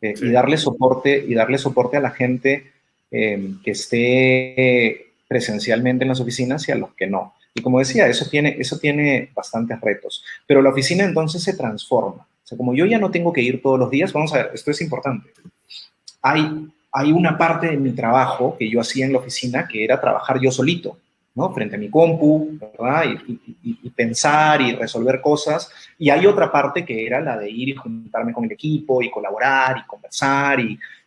Sí. Y darle soporte a la gente que esté presencialmente en las oficinas y a los que no. Y como decía, eso tiene bastantes retos. Pero la oficina entonces se transforma. O sea, como yo ya no tengo que ir todos los días, vamos a ver, esto es importante. Hay una parte de mi trabajo que yo hacía en la oficina que era trabajar yo solito, ¿no? Frente a mi compu, ¿verdad? Y pensar y resolver cosas. Y hay otra parte que era la de ir y juntarme con el equipo y colaborar y conversar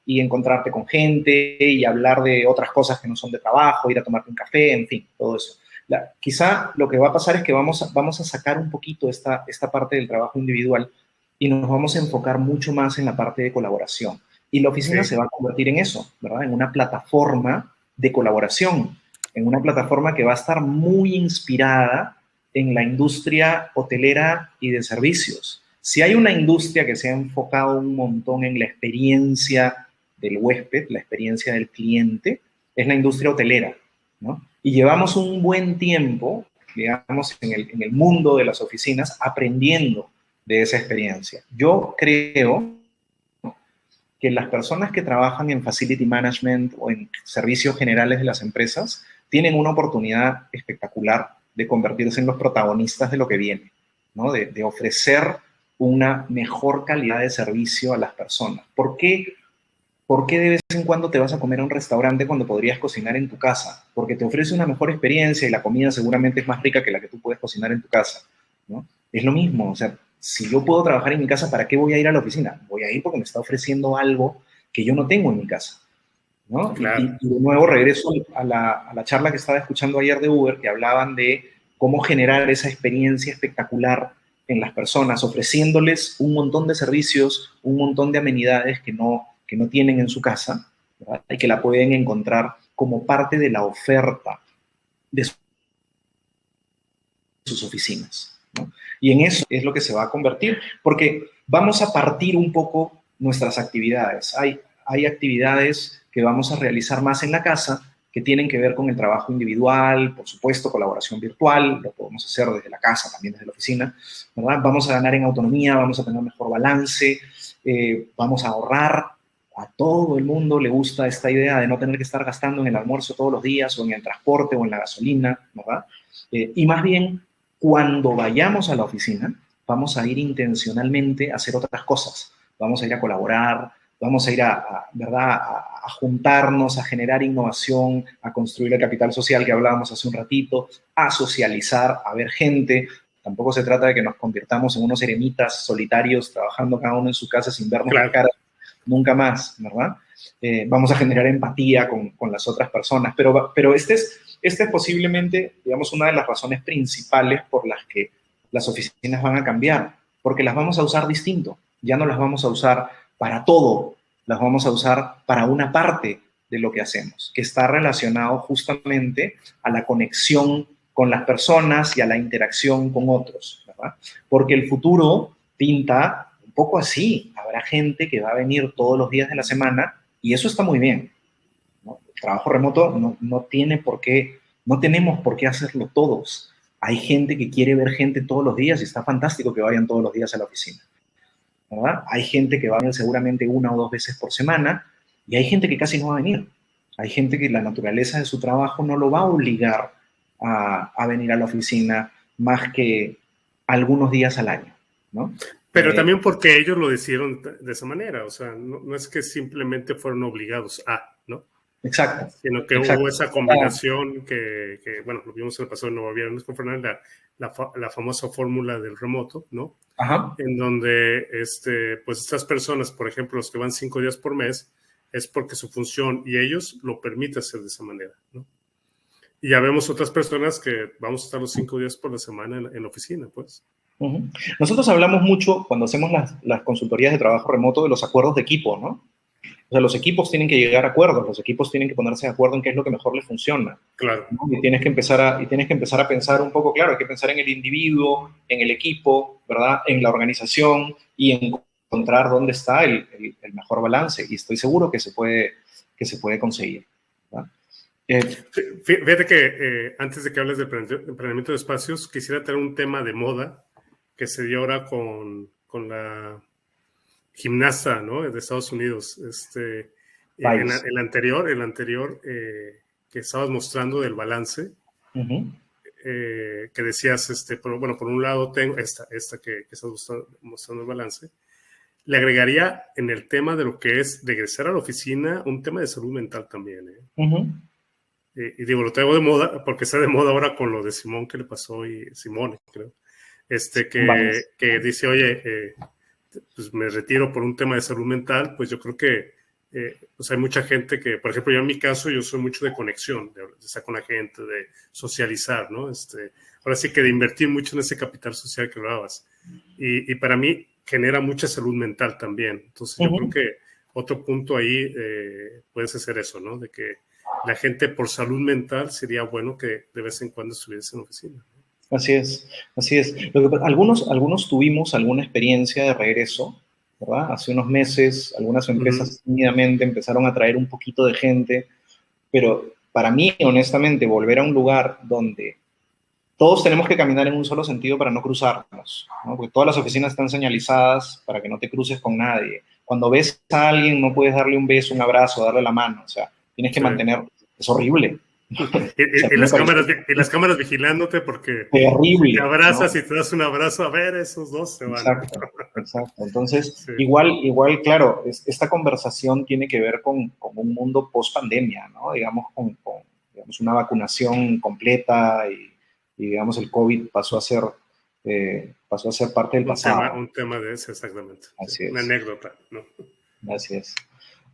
y encontrarte con gente y hablar de otras cosas que no son de trabajo, ir a tomarte un café, en fin, todo eso. Quizá lo que va a pasar es que vamos a sacar un poquito esta parte del trabajo individual y nos vamos a enfocar mucho más en la parte de colaboración. Y la oficina se va a convertir en eso, ¿verdad? En una plataforma de colaboración, en una plataforma que va a estar muy inspirada en la industria hotelera y de servicios. Si hay una industria que se ha enfocado un montón en la experiencia del huésped, la experiencia del cliente, es la industria hotelera, ¿no? Y llevamos un buen tiempo, digamos, en el mundo de las oficinas aprendiendo de esa experiencia. Yo creo que las personas que trabajan en facility management o en servicios generales de las empresas tienen una oportunidad espectacular de convertirse en los protagonistas de lo que viene, ¿no? De ofrecer una mejor calidad de servicio a las personas. ¿Por qué de vez en cuando te vas a comer a un restaurante cuando podrías cocinar en tu casa? Porque te ofrece una mejor experiencia y la comida seguramente es más rica que la que tú puedes cocinar en tu casa, ¿no? Es lo mismo, o sea, si yo puedo trabajar en mi casa, ¿para qué voy a ir a la oficina? Voy a ir porque me está ofreciendo algo que yo no tengo en mi casa, ¿no? Claro. Y de nuevo regreso a la charla que estaba escuchando ayer de Uber, que hablaban de cómo generar esa experiencia espectacular en las personas, ofreciéndoles un montón de servicios, un montón de amenidades que no tienen en su casa, ¿verdad? Y que la pueden encontrar como parte de la oferta de sus oficinas, ¿no? Y en eso es lo que se va a convertir, porque vamos a partir un poco nuestras actividades. Hay actividades que vamos a realizar más en la casa que tienen que ver con el trabajo individual, por supuesto, colaboración virtual, lo podemos hacer desde la casa, también desde la oficina, ¿verdad? Vamos a ganar en autonomía, vamos a tener mejor balance, vamos a ahorrar. A todo el mundo le gusta esta idea de no tener que estar gastando en el almuerzo todos los días, o en el transporte, o en la gasolina, ¿verdad? Y más bien, cuando vayamos a la oficina, vamos a ir intencionalmente a hacer otras cosas. Vamos a ir a colaborar, vamos a ir ¿verdad? A juntarnos, a generar innovación, a construir el capital social que hablábamos hace un ratito, a socializar, a ver gente. Tampoco se trata de que nos convirtamos en unos eremitas solitarios trabajando cada uno en su casa sin vernos las caras nunca más, ¿verdad? Vamos a generar empatía con las otras personas, pero este es posiblemente, digamos, una de las razones principales por las que las oficinas van a cambiar, porque las vamos a usar distinto. Ya no las vamos a usar para todo, las vamos a usar para una parte de lo que hacemos, que está relacionado justamente a la conexión con las personas y a la interacción con otros, ¿verdad? Porque el futuro pinta un poco así. Habrá gente que va a venir todos los días de la semana y eso está muy bien, ¿no? El trabajo remoto no tiene por qué, no tenemos por qué hacerlo todos. Hay gente que quiere ver gente todos los días y está fantástico que vayan todos los días a la oficina, ¿verdad? Hay gente que va a venir seguramente 1 o 2 veces por semana y hay gente que casi no va a venir. Hay gente que la naturaleza de su trabajo no lo va a obligar a venir a la oficina más que algunos días al año, ¿no? Pero también porque ellos lo decidieron de esa manera, o sea, no es que simplemente fueron obligados a, ¿no? Exacto. Sino que hubo esa combinación bueno, lo vimos en el pasado en Nueva Viernes con Fernando, la famosa fórmula del remoto, ¿no? Ajá. En donde, pues estas personas, por ejemplo, los que van 5 días por mes, es porque su función y ellos lo permiten hacer de esa manera, ¿no? Y ya vemos otras personas que vamos a estar los 5 días por la semana en la oficina, pues. Uh-huh. Nosotros hablamos mucho cuando hacemos las consultorías de trabajo remoto de los acuerdos de equipo, ¿no? O sea, los equipos tienen que llegar a acuerdos, los equipos tienen que ponerse de acuerdo en qué es lo que mejor les funciona. Claro. ¿No? Y tienes que empezar a pensar un poco, claro, hay que pensar en el individuo, en el equipo, ¿verdad? En la organización y encontrar dónde está el mejor balance. Y estoy seguro que se puede conseguir, ¿verdad? Fíjate que antes de que hables de emprendimiento de espacios, quisiera tener un tema de moda que se dio ahora con la gimnasta, ¿no? De Estados Unidos. El anterior que estabas mostrando del balance, uh-huh. Que decías, bueno, por un lado tengo esta que estás mostrando el balance. Le agregaría en el tema de lo que es regresar a la oficina un tema de salud mental también, ¿eh? Uh-huh. Y digo, lo traigo de moda porque está de moda ahora con lo de Simón que le pasó, y Simone, creo, que dice, oye, pues me retiro por un tema de salud mental. Pues yo creo que pues hay mucha gente que, por ejemplo, yo en mi caso, yo soy mucho de conexión, de estar con la gente, de socializar, ¿no? Ahora sí que de invertir mucho en ese capital social que hablabas. Y para mí genera mucha salud mental también. Entonces yo creo que otro punto ahí puedes hacer eso, ¿no? De que la gente por salud mental sería bueno que de vez en cuando estuviese en la oficina. Así es, así es. Algunos tuvimos alguna experiencia de regreso, ¿verdad? Hace unos meses, algunas empresas tímidamente empezaron a traer un poquito de gente, pero para mí, honestamente, volver a un lugar donde todos tenemos que caminar en un solo sentido para no cruzarnos, ¿no? Porque todas las oficinas están señalizadas para que no te cruces con nadie. Cuando ves a alguien, no puedes darle un beso, un abrazo, darle la mano, o sea, tienes que mantener, es horrible, Y las cámaras vigilándote porque terrible, te abrazas, ¿no? y te das un abrazo, a ver, esos dos se van. Exacto, exacto. Entonces, sí. igual, claro, esta conversación tiene que ver con un mundo post-pandemia, ¿no? Digamos, digamos, una vacunación completa y, digamos, el COVID pasó a ser parte del pasado. Un tema de eso, exactamente. Así sí, es. Una anécdota, ¿no? Así es.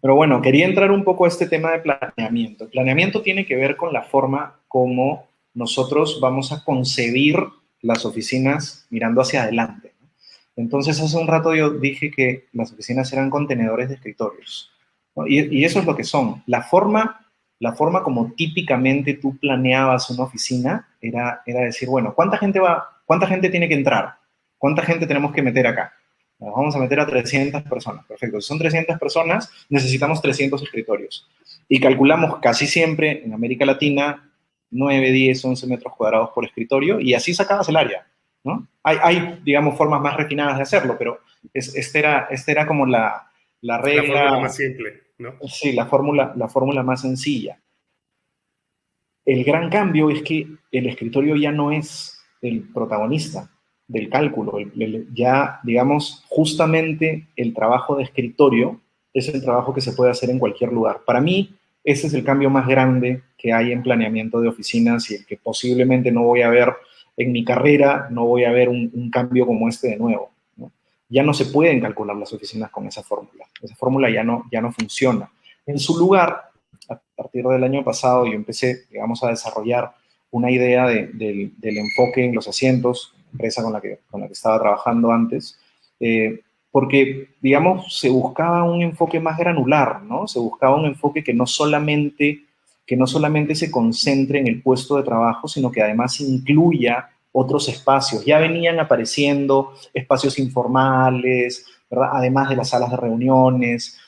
Pero bueno, quería entrar un poco a este tema de planeamiento. El planeamiento tiene que ver con la forma como nosotros vamos a concebir las oficinas mirando hacia adelante. Entonces, hace un rato yo dije que las oficinas eran contenedores de escritorios, ¿no? Y eso es lo que son. La forma como típicamente tú planeabas una oficina era decir, bueno, ¿cuánta gente tiene que entrar? ¿Cuánta gente tenemos que meter acá? Nos vamos a meter a 300 personas. Perfecto. Si son 300 personas, necesitamos 300 escritorios. Y calculamos casi siempre en América Latina 9, 10, 11 metros cuadrados por escritorio y así sacabas el área, ¿no? Hay, digamos, formas más refinadas de hacerlo, pero este era como la regla. La fórmula más simple, ¿no? Sí, la fórmula más sencilla. El gran cambio es que el escritorio ya no es el protagonista del cálculo. Ya, digamos, justamente el trabajo de escritorio es el trabajo que se puede hacer en cualquier lugar. Para mí, ese es el cambio más grande que hay en planeamiento de oficinas y el que posiblemente no voy a ver en mi carrera, no voy a ver un cambio como este de nuevo, ¿no? Ya no se pueden calcular las oficinas con esa fórmula. Esa fórmula ya no funciona. En su lugar, a partir del año pasado, yo empecé, digamos, a desarrollar una idea del enfoque en los asientos, empresa con la que estaba trabajando antes, porque, digamos, se buscaba un enfoque más granular, ¿no? Se buscaba un enfoque que no solamente se concentre en el puesto de trabajo, sino que además incluya otros espacios. Ya venían apareciendo espacios informales, ¿verdad? Además de las salas de reuniones,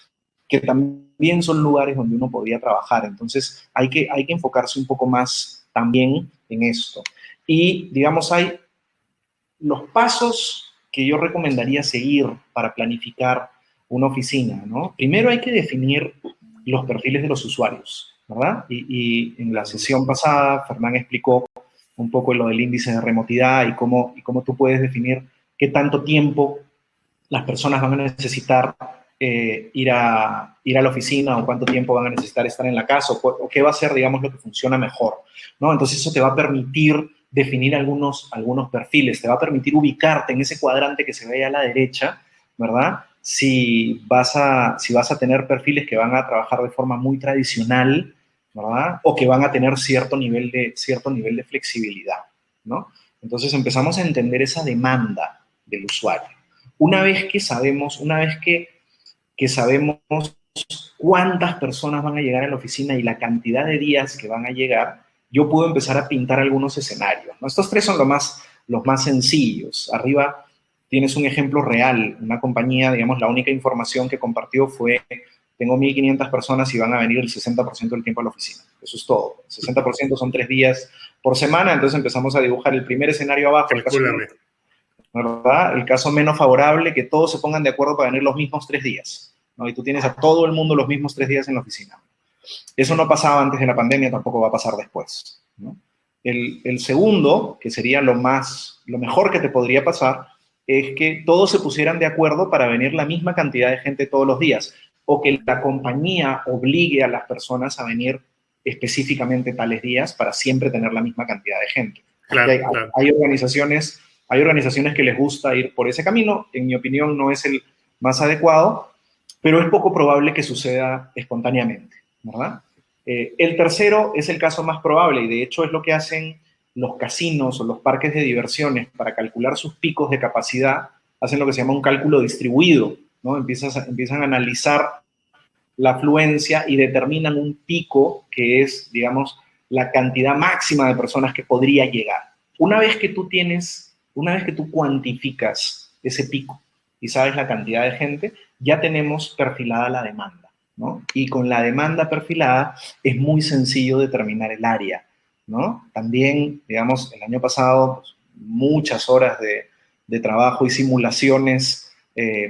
que también son lugares donde uno podía trabajar. Entonces, hay que enfocarse un poco más también en esto. Y, digamos, hay los pasos que yo recomendaría seguir para planificar una oficina, ¿no? Primero hay que definir los perfiles de los usuarios, ¿verdad? Y en la sesión pasada, Fernán explicó un poco lo del índice de remotidad y cómo tú puedes definir qué tanto tiempo las personas van a necesitar ir a la oficina, o cuánto tiempo van a necesitar estar en la casa, o qué va a ser, digamos, lo que funciona mejor, ¿no? Entonces eso te va a permitir definir algunos perfiles, te va a permitir ubicarte en ese cuadrante que se ve a la derecha, ¿verdad? Si vas a tener perfiles que van a trabajar de forma muy tradicional, ¿verdad? O que van a tener cierto nivel de flexibilidad, ¿no? Entonces empezamos a entender esa demanda del usuario. Una vez que sabemos cuántas personas van a llegar a la oficina y la cantidad de días que van a llegar, yo puedo empezar a pintar algunos escenarios, ¿no? Estos tres son los más sencillos. Arriba tienes un ejemplo real. Una compañía, digamos, la única información que compartió fue: tengo 1.500 personas y van a venir el 60% del tiempo a la oficina. Eso es todo. El 60% son 3 días por semana. Entonces empezamos a dibujar el primer escenario abajo. ¿Verdad? El caso menos favorable, que todos se pongan de acuerdo para venir los mismos 3 días, ¿no? Y tú tienes a todo el mundo los mismos 3 días en la oficina. Eso no pasaba antes de la pandemia, tampoco va a pasar después, ¿no? El segundo, que sería lo mejor que te podría pasar, es que todos se pusieran de acuerdo para venir la misma cantidad de gente todos los días, o que la compañía obligue a las personas a venir específicamente tales días para siempre tener la misma cantidad de gente. Claro. Hay organizaciones que les gusta ir por ese camino. En mi opinión, no es el más adecuado, pero es poco probable que suceda espontáneamente, ¿verdad? El tercero es el caso más probable, y de hecho es lo que hacen los casinos o los parques de diversiones para calcular sus picos de capacidad. Hacen lo que se llama un cálculo distribuido, ¿no? Empiezan a analizar la afluencia y determinan un pico que es, digamos, la cantidad máxima de personas que podría llegar. Una vez que tú cuantificas ese pico y sabes la cantidad de gente, ya tenemos perfilada la demanda, ¿no? Y con la demanda perfilada es muy sencillo determinar el área, ¿no? También, digamos, el año pasado, pues, muchas horas de trabajo y simulaciones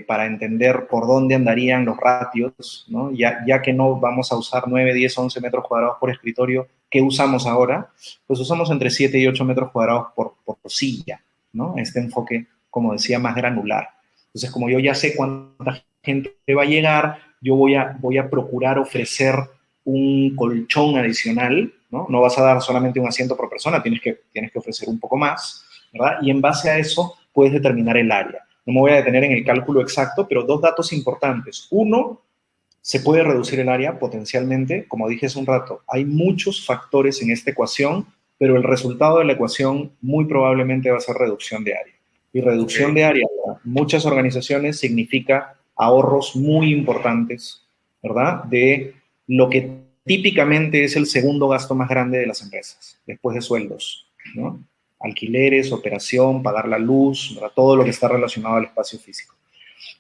para entender por dónde andarían los ratios, ¿no? Ya que no vamos a usar 9, 10, 11 metros cuadrados por escritorio, ¿Qué usamos ahora? Pues usamos entre 7 y 8 metros cuadrados por silla, ¿no? Este enfoque, como decía, más granular. Entonces, como yo ya sé cuánta gente va a llegar, yo voy a procurar ofrecer un colchón adicional, ¿no? No vas a dar solamente un asiento por persona, tienes que ofrecer un poco más, ¿verdad? Y en base a eso puedes determinar el área. No me voy a detener en el cálculo exacto, pero 2 datos importantes. Uno, se puede reducir el área potencialmente, como dije hace un rato. Hay muchos factores en esta ecuación, pero el resultado de la ecuación muy probablemente va a ser reducción de área. Y reducción de área para muchas organizaciones significa ahorros muy importantes, ¿verdad? De lo que típicamente es el segundo gasto más grande de las empresas, después de sueldos, ¿no? Alquileres, operación, pagar la luz, ¿verdad? Todo lo que está relacionado al espacio físico.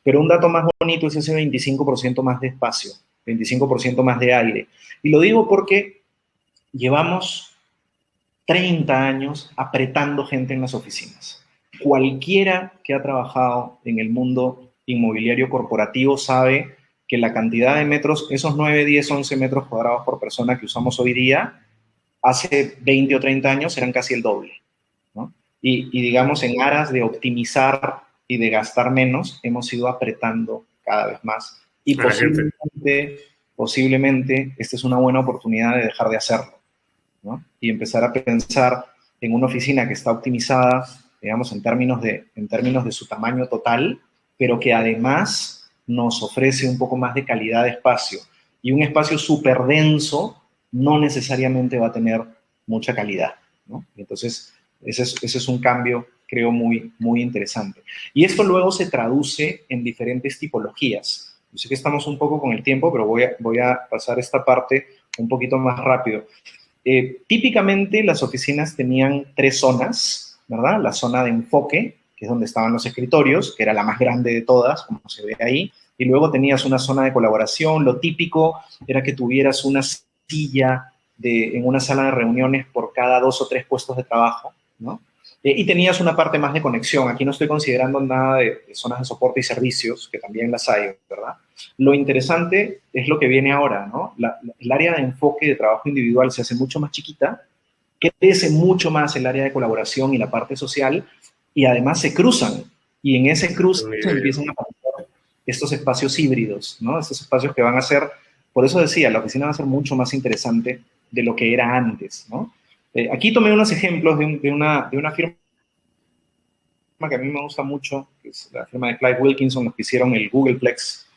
Pero un dato más bonito es ese 25% más de espacio, 25% más de aire. Y lo digo porque llevamos 30 años apretando gente en las oficinas. Cualquiera que ha trabajado en el mundo inmobiliario corporativo sabe que la cantidad de metros, esos 9, 10, 11 metros cuadrados por persona que usamos hoy día, hace 20 o 30 años eran casi el doble, ¿no? Y digamos, en aras de optimizar y de gastar menos, hemos ido apretando cada vez más. Y posiblemente esta es una buena oportunidad de dejar de hacerlo, ¿no? Y empezar a pensar en una oficina que está optimizada, digamos, en términos de su tamaño total, pero que además nos ofrece un poco más de calidad de espacio. Y un espacio súper denso no necesariamente va a tener mucha calidad, ¿no? Entonces, ese es un cambio, creo, muy, muy interesante. Y esto luego se traduce en diferentes tipologías. Yo sé que estamos un poco con el tiempo, pero voy a pasar esta parte un poquito más rápido. Típicamente las oficinas tenían 3 zonas, ¿verdad? La zona de enfoque, que es donde estaban los escritorios, que era la más grande de todas, como se ve ahí, y luego tenías una zona de colaboración. Lo típico era que tuvieras una silla en una sala de reuniones por cada 2 o 3 puestos de trabajo, ¿no? Y tenías una parte más de conexión. Aquí no estoy considerando nada de zonas de soporte y servicios, que también las hay, ¿verdad? Lo interesante es lo que viene ahora, ¿no? El área de enfoque de trabajo individual se hace mucho más chiquita, crece mucho más el área de colaboración y la parte social, y además se cruzan. Y en ese cruce empiezan a aparecer estos espacios híbridos, ¿no? Estos espacios que van a ser, por eso decía, la oficina va a ser mucho más interesante de lo que era antes, ¿no? Aquí tomé unos ejemplos de una firma que a mí me gusta mucho, que es la firma de Clyde Wilkinson, los que hicieron el Googleplex,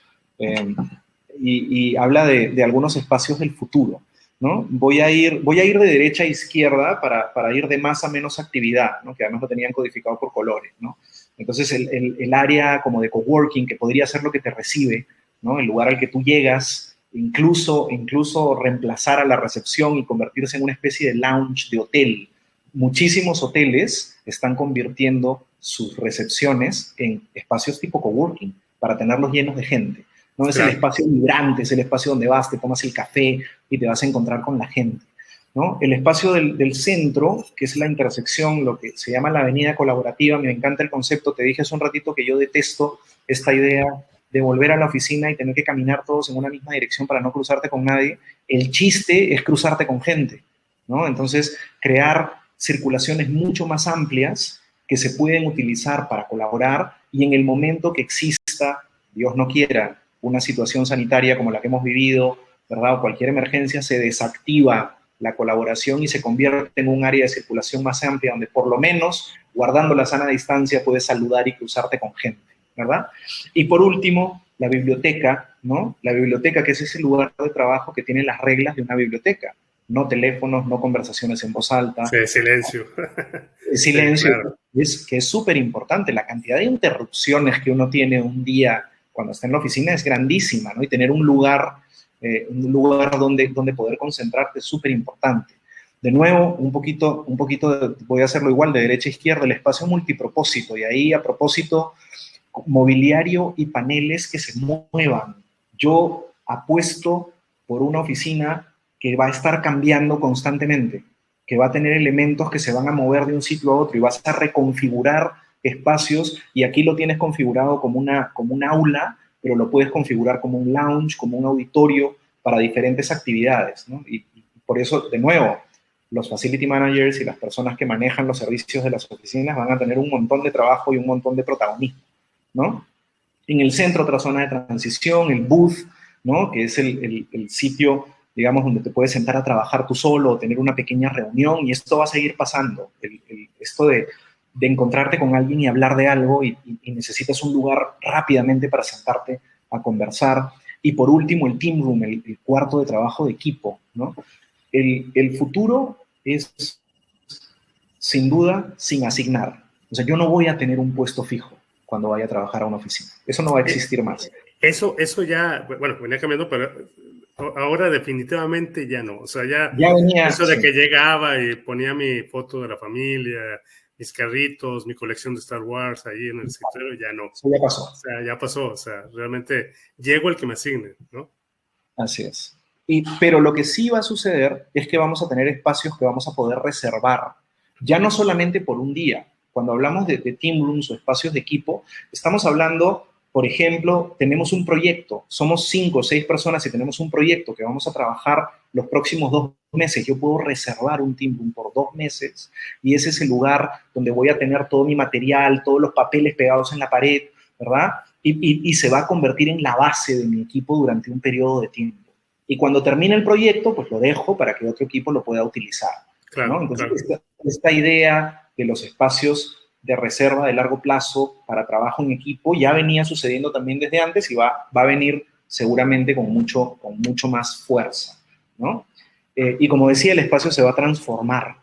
y habla de algunos espacios del futuro, ¿no? Voy a ir de derecha a izquierda para ir de más a menos actividad, ¿no? Que además lo tenían codificado por colores, ¿no? Entonces, el área como de coworking, que podría ser lo que te recibe, ¿no? El lugar al que tú llegas, incluso reemplazar a la recepción y convertirse en una especie de lounge de hotel. Muchísimos hoteles están convirtiendo sus recepciones en espacios tipo coworking para tenerlos llenos de gente. No es el espacio vibrante, es el espacio donde vas, te tomas el café y te vas a encontrar con la gente, ¿no? El espacio del centro, que es la intersección, lo que se llama la avenida colaborativa, me encanta el concepto. Te dije hace un ratito que yo detesto esta idea de volver a la oficina y tener que caminar todos en una misma dirección para no cruzarte con nadie. El chiste es cruzarte con gente, ¿no? Entonces, crear circulaciones mucho más amplias que se pueden utilizar para colaborar, y en el momento que exista, Dios no quiera, una situación sanitaria como la que hemos vivido, ¿verdad? O cualquier emergencia, se desactiva la colaboración y se convierte en un área de circulación más amplia donde por lo menos, guardando la sana distancia, puedes saludar y cruzarte con gente, ¿verdad? Y por último, la biblioteca, ¿no? La biblioteca, que es ese lugar de trabajo que tiene las reglas de una biblioteca. No teléfonos, no conversaciones en voz alta. Sí, silencio. Silencio, sí, claro. Que es súper importante. La cantidad de interrupciones que uno tiene un día cuando está en la oficina es grandísima, ¿no? Y tener un lugar donde poder concentrarte es súper importante. De nuevo, un poquito voy a hacerlo igual, de derecha a izquierda, el espacio multipropósito. Y ahí, a propósito, mobiliario y paneles que se muevan. Yo apuesto por una oficina que va a estar cambiando constantemente, que va a tener elementos que se van a mover de un sitio a otro y vas a reconfigurar espacios, y aquí lo tienes configurado como un aula, pero lo puedes configurar como un lounge, como un auditorio para diferentes actividades, ¿no? Y por eso, de nuevo, los facility managers y las personas que manejan los servicios de las oficinas van a tener un montón de trabajo y un montón de protagonismo, ¿no? En el centro, otra zona de transición, el booth, ¿no? Que es el sitio, digamos, donde te puedes sentar a trabajar tú solo o tener una pequeña reunión, y esto va a seguir pasando. Esto de encontrarte con alguien y hablar de algo y necesitas un lugar rápidamente para sentarte a conversar. Y por último, el team room, el cuarto de trabajo de equipo, ¿no? El futuro es, sin duda, sin asignar. O sea, yo no voy a tener un puesto fijo cuando vaya a trabajar a una oficina. Eso no va a existir más. Eso ya, bueno, venía cambiando, pero ahora definitivamente ya no. O sea, ya venía, eso de que llegaba y ponía mi foto de la familia, mis carritos, mi colección de Star Wars ahí en el escritorio, ya no. Eso ya pasó. O sea, ya pasó. O sea, realmente llego el que me asigne, ¿no? Así es. Pero lo que sí va a suceder es que vamos a tener espacios que vamos a poder reservar, ya no solamente por un día. Cuando hablamos de team rooms o espacios de equipo, estamos hablando, por ejemplo, tenemos un proyecto, somos 5 o 6 personas y tenemos un proyecto que vamos a trabajar los próximos 2 meses. Yo puedo reservar un team room por 2 meses y ese es el lugar donde voy a tener todo mi material, todos los papeles pegados en la pared, ¿verdad? Y se va a convertir en la base de mi equipo durante un periodo de tiempo. Y cuando termine el proyecto, pues lo dejo para que otro equipo lo pueda utilizar, claro, ¿no? Entonces, claro. esta idea de los espacios de reserva de largo plazo para trabajo en equipo ya venía sucediendo también desde antes y va a venir seguramente con mucho más fuerza, ¿no? Y como decía, el espacio se va a transformar,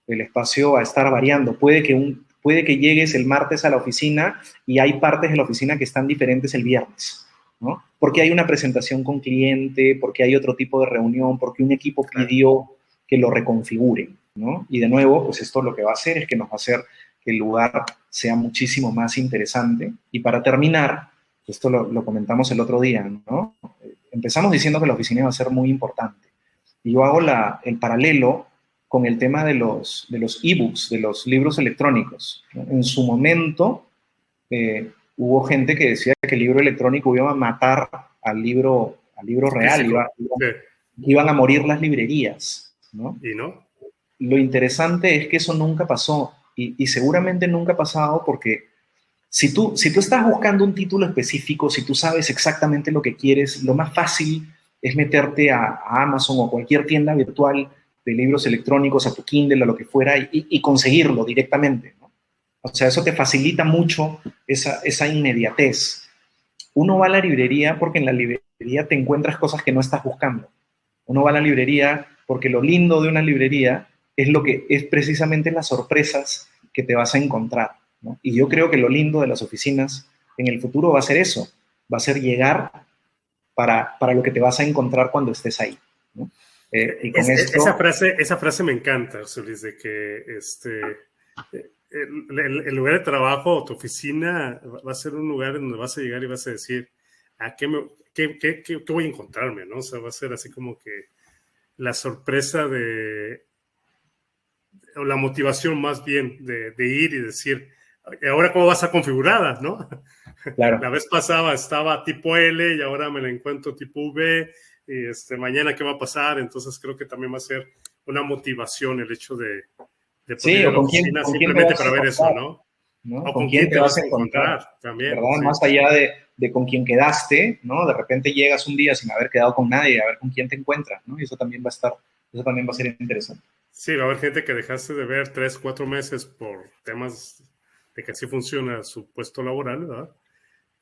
el espacio va a estar variando. Puede que llegues el martes a la oficina y hay partes de la oficina que están diferentes el viernes, ¿no? Porque hay una presentación con cliente, porque hay otro tipo de reunión, porque un equipo pidió que lo reconfiguren, ¿no? Y de nuevo, pues esto lo que va a hacer es que nos va a hacer que el lugar sea muchísimo más interesante. Y para terminar, esto lo comentamos el otro día, ¿no? Empezamos diciendo que la oficina iba a ser muy importante. Y yo hago el paralelo con el tema de los e-books, de los libros electrónicos, ¿no? En su momento, hubo gente que decía que el libro electrónico iba a matar al libro real, iban a morir las librerías, ¿no? ¿Y no? Lo interesante es que eso nunca pasó y seguramente nunca ha pasado porque si tú estás buscando un título específico, si tú sabes exactamente lo que quieres, lo más fácil es meterte a Amazon o cualquier tienda virtual de libros electrónicos, a tu Kindle, a lo que fuera, y conseguirlo directamente, ¿no? O sea, eso te facilita mucho esa inmediatez. Uno va a la librería porque en la librería te encuentras cosas que no estás buscando. Uno va a la librería porque lo lindo de una librería es precisamente las sorpresas que te vas a encontrar, ¿no? Y yo creo que lo lindo de las oficinas en el futuro va a ser eso, va a ser llegar para lo que te vas a encontrar cuando estés ahí, ¿no? Y con esto... esa frase me encanta, José Luis, de que el lugar de trabajo o tu oficina va a ser un lugar donde vas a llegar y vas a decir, ¿a qué voy a encontrarme? ¿No? O sea, va a ser así como que la sorpresa o la motivación más bien de ir y decir, ahora cómo va a estar configurada, ¿no? Claro. La vez pasada estaba tipo L y ahora me la encuentro tipo V, y mañana qué va a pasar. Entonces creo que también va a ser una motivación el hecho de poder ir a la oficina simplemente para ver eso, ¿no? O con quién te vas a encontrar también. ¿Verdad? Sí. Más allá de con quién quedaste, ¿no? De repente llegas un día sin haber quedado con nadie, a ver con quién te encuentras, ¿no? Y eso también va a ser interesante. Sí, va a haber gente que dejaste de ver 3, 4 meses por temas de que así funciona su puesto laboral, ¿verdad?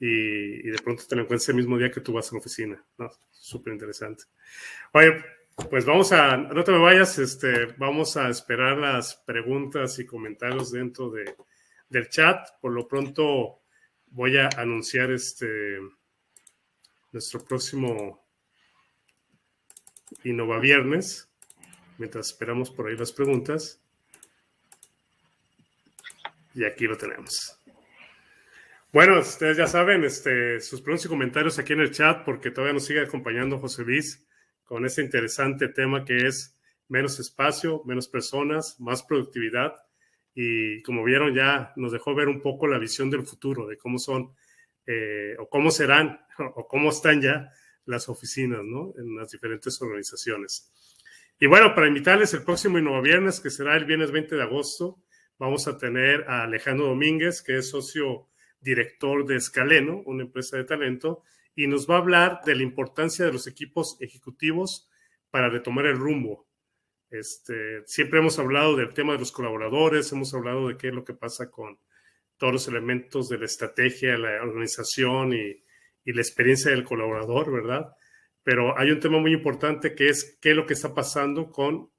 Y de pronto te lo encuentras el mismo día que tú vas a la oficina, ¿no? Súper interesante. Oye, pues no te me vayas, vamos a esperar las preguntas y comentarios dentro del chat. Por lo pronto voy a anunciar nuestro próximo Innova Viernes, mientras esperamos por ahí las preguntas. Y aquí lo tenemos. Bueno, ustedes ya saben, sus preguntas y comentarios aquí en el chat, porque todavía nos sigue acompañando José Luis con este interesante tema que es menos espacio, menos personas, más productividad. Y como vieron, ya nos dejó ver un poco la visión del futuro, de cómo son, o cómo serán, o cómo están ya las oficinas, ¿no? En las diferentes organizaciones. Y bueno, para invitarles el próximo Innova Viernes, que será el viernes 20 de agosto, vamos a tener a Alejandro Domínguez, que es socio director de Scaleno, una empresa de talento, y nos va a hablar de la importancia de los equipos ejecutivos para retomar el rumbo. Siempre hemos hablado del tema de los colaboradores, hemos hablado de qué es lo que pasa con todos los elementos de la estrategia, la organización y la experiencia del colaborador, ¿verdad? Pero hay un tema muy importante que es qué es lo que está pasando con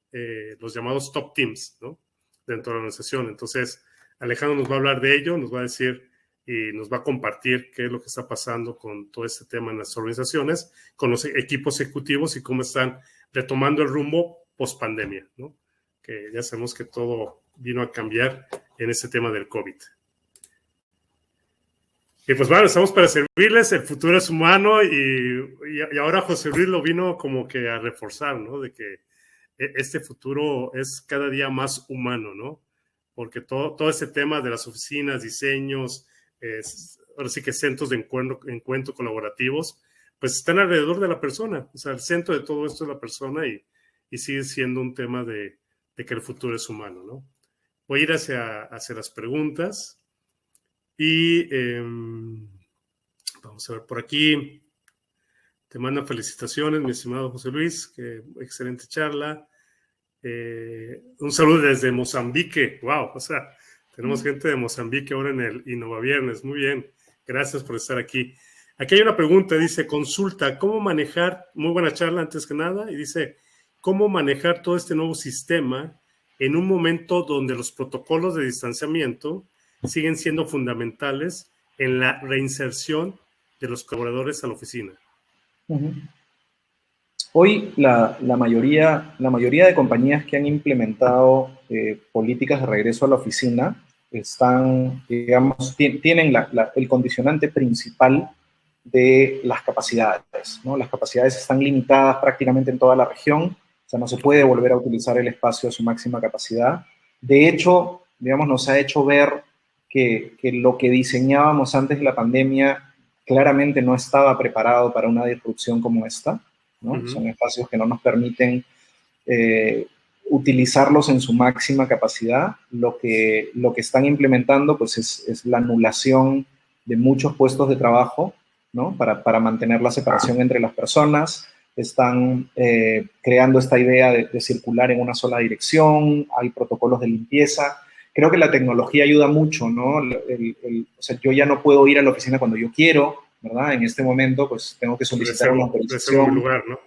los llamados top teams, ¿no? Dentro de la organización. Entonces, Alejandro nos va a hablar de ello, nos va a decir y nos va a compartir qué es lo que está pasando con todo este tema en las organizaciones, con los equipos ejecutivos y cómo están retomando el rumbo post pandemia, ¿no? Que ya sabemos que todo vino a cambiar en este tema del COVID. Y pues bueno, estamos para servirles, el futuro es humano y ahora José Luis lo vino como que a reforzar, ¿no? De que este futuro es cada día más humano, ¿no? Porque todo este tema de las oficinas, diseños, ahora sí que centros de encuentro colaborativos, pues están alrededor de la persona, o sea, el centro de todo esto es la persona y sigue siendo un tema de que el futuro es humano, ¿no? Voy a ir hacia las preguntas. Y vamos a ver por aquí. Te mandan felicitaciones, mi estimado José Luis. Que excelente charla. Un saludo desde Mozambique. Wow, o sea, tenemos gente de Mozambique ahora en el Innova Viernes. Muy bien. Gracias por estar aquí. Aquí hay una pregunta, dice, consulta, ¿cómo manejar? Muy buena charla antes que nada. Y dice, ¿cómo manejar todo este nuevo sistema en un momento donde los protocolos de distanciamiento siguen siendo fundamentales en la reinserción de los colaboradores a la oficina? Hoy la mayoría de compañías que han implementado políticas de regreso a la oficina están, digamos, tienen el condicionante principal de las capacidades, ¿no? Las capacidades están limitadas prácticamente en toda la región, o sea, no se puede volver a utilizar el espacio a su máxima capacidad. De hecho, digamos, nos ha hecho ver que lo que diseñábamos antes de la pandemia claramente no estaba preparado para una disrupción como esta, ¿no? Son espacios que no nos permiten utilizarlos en su máxima capacidad. Lo que están implementando pues es la anulación de muchos puestos de trabajo, ¿no? Para mantener la separación entre las personas. Están creando esta idea de circular en una sola dirección, hay protocolos de limpieza. Creo que la tecnología ayuda mucho, ¿no? O sea, yo ya no puedo ir a la oficina cuando yo quiero, ¿verdad? En este momento, pues tengo que solicitar una autorización, un lugar, ¿no?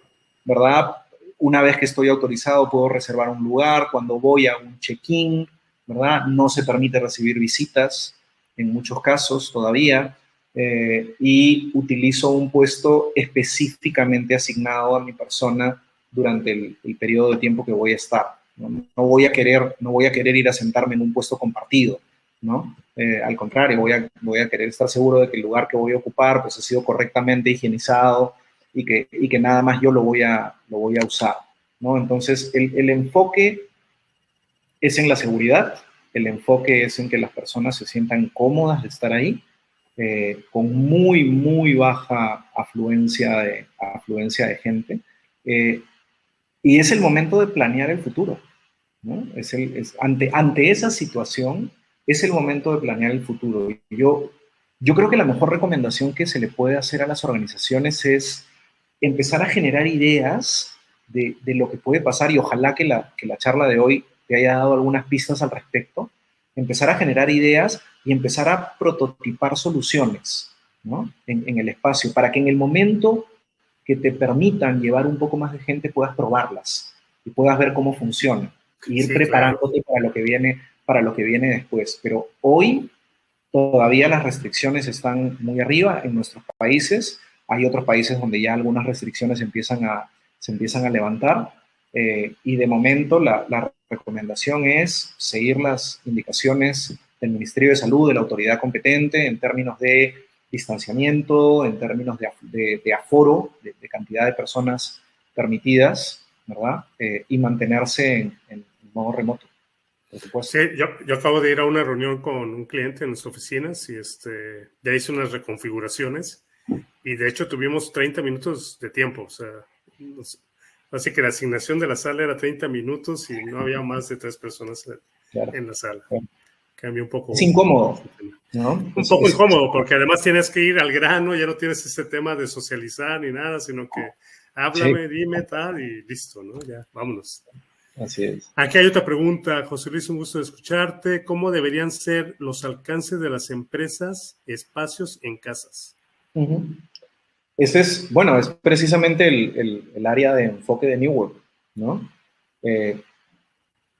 ¿Verdad? Una vez que estoy autorizado, puedo reservar un lugar. Cuando voy a un check-in, ¿verdad? No se permite recibir visitas en muchos casos todavía. Y utilizo un puesto específicamente asignado a mi persona durante el periodo de tiempo que voy a estar. No voy a querer ir a sentarme en un puesto compartido, ¿no? Al contrario, voy a querer estar seguro de que el lugar que voy a ocupar pues, ha sido correctamente higienizado y que nada más yo lo voy a usar, ¿no? Entonces, el enfoque es en la seguridad, el enfoque es en que las personas se sientan cómodas de estar ahí, con muy, muy baja afluencia de gente. Y es el momento de planear el futuro, ¿no? Ante esa situación, es el momento de planear el futuro. Yo creo que la mejor recomendación que se le puede hacer a las organizaciones es empezar a generar ideas de lo que puede pasar y ojalá que la charla de hoy te haya dado algunas pistas al respecto. Empezar a generar ideas y empezar a prototipar soluciones, ¿no? en el espacio, para que en el momento que te permitan llevar un poco más de gente puedas probarlas y puedas ver cómo funciona e ir preparándote para lo que viene después. Pero hoy todavía las restricciones están muy arriba en nuestros países. Hay otros países donde ya algunas restricciones se empiezan a levantar. Y de momento la recomendación es seguir las indicaciones del Ministerio de Salud, de la autoridad competente, en términos de distanciamiento, en términos de aforo, de cantidad de personas permitidas, ¿verdad? Y mantenerse en modo remoto. Sí, yo acabo de ir a una reunión con un cliente en nuestras oficinas y ya hice unas reconfiguraciones y de hecho tuvimos 30 minutos de tiempo, o sea, Así que la asignación de la sala era 30 minutos y no había más de 3 personas en la sala. Cambió un poco. Es incómodo, ¿no? Un poco incómodo, porque además tienes que ir al grano, ya no tienes ese tema de socializar ni nada, sino que háblame, dime, tal, y listo, ¿no? Ya, vámonos. Así es. Aquí hay otra pregunta, José Luis, un gusto de escucharte. ¿Cómo deberían ser los alcances de las empresas, espacios en casas? Ese es, bueno, es precisamente el área de enfoque de New Work, ¿no?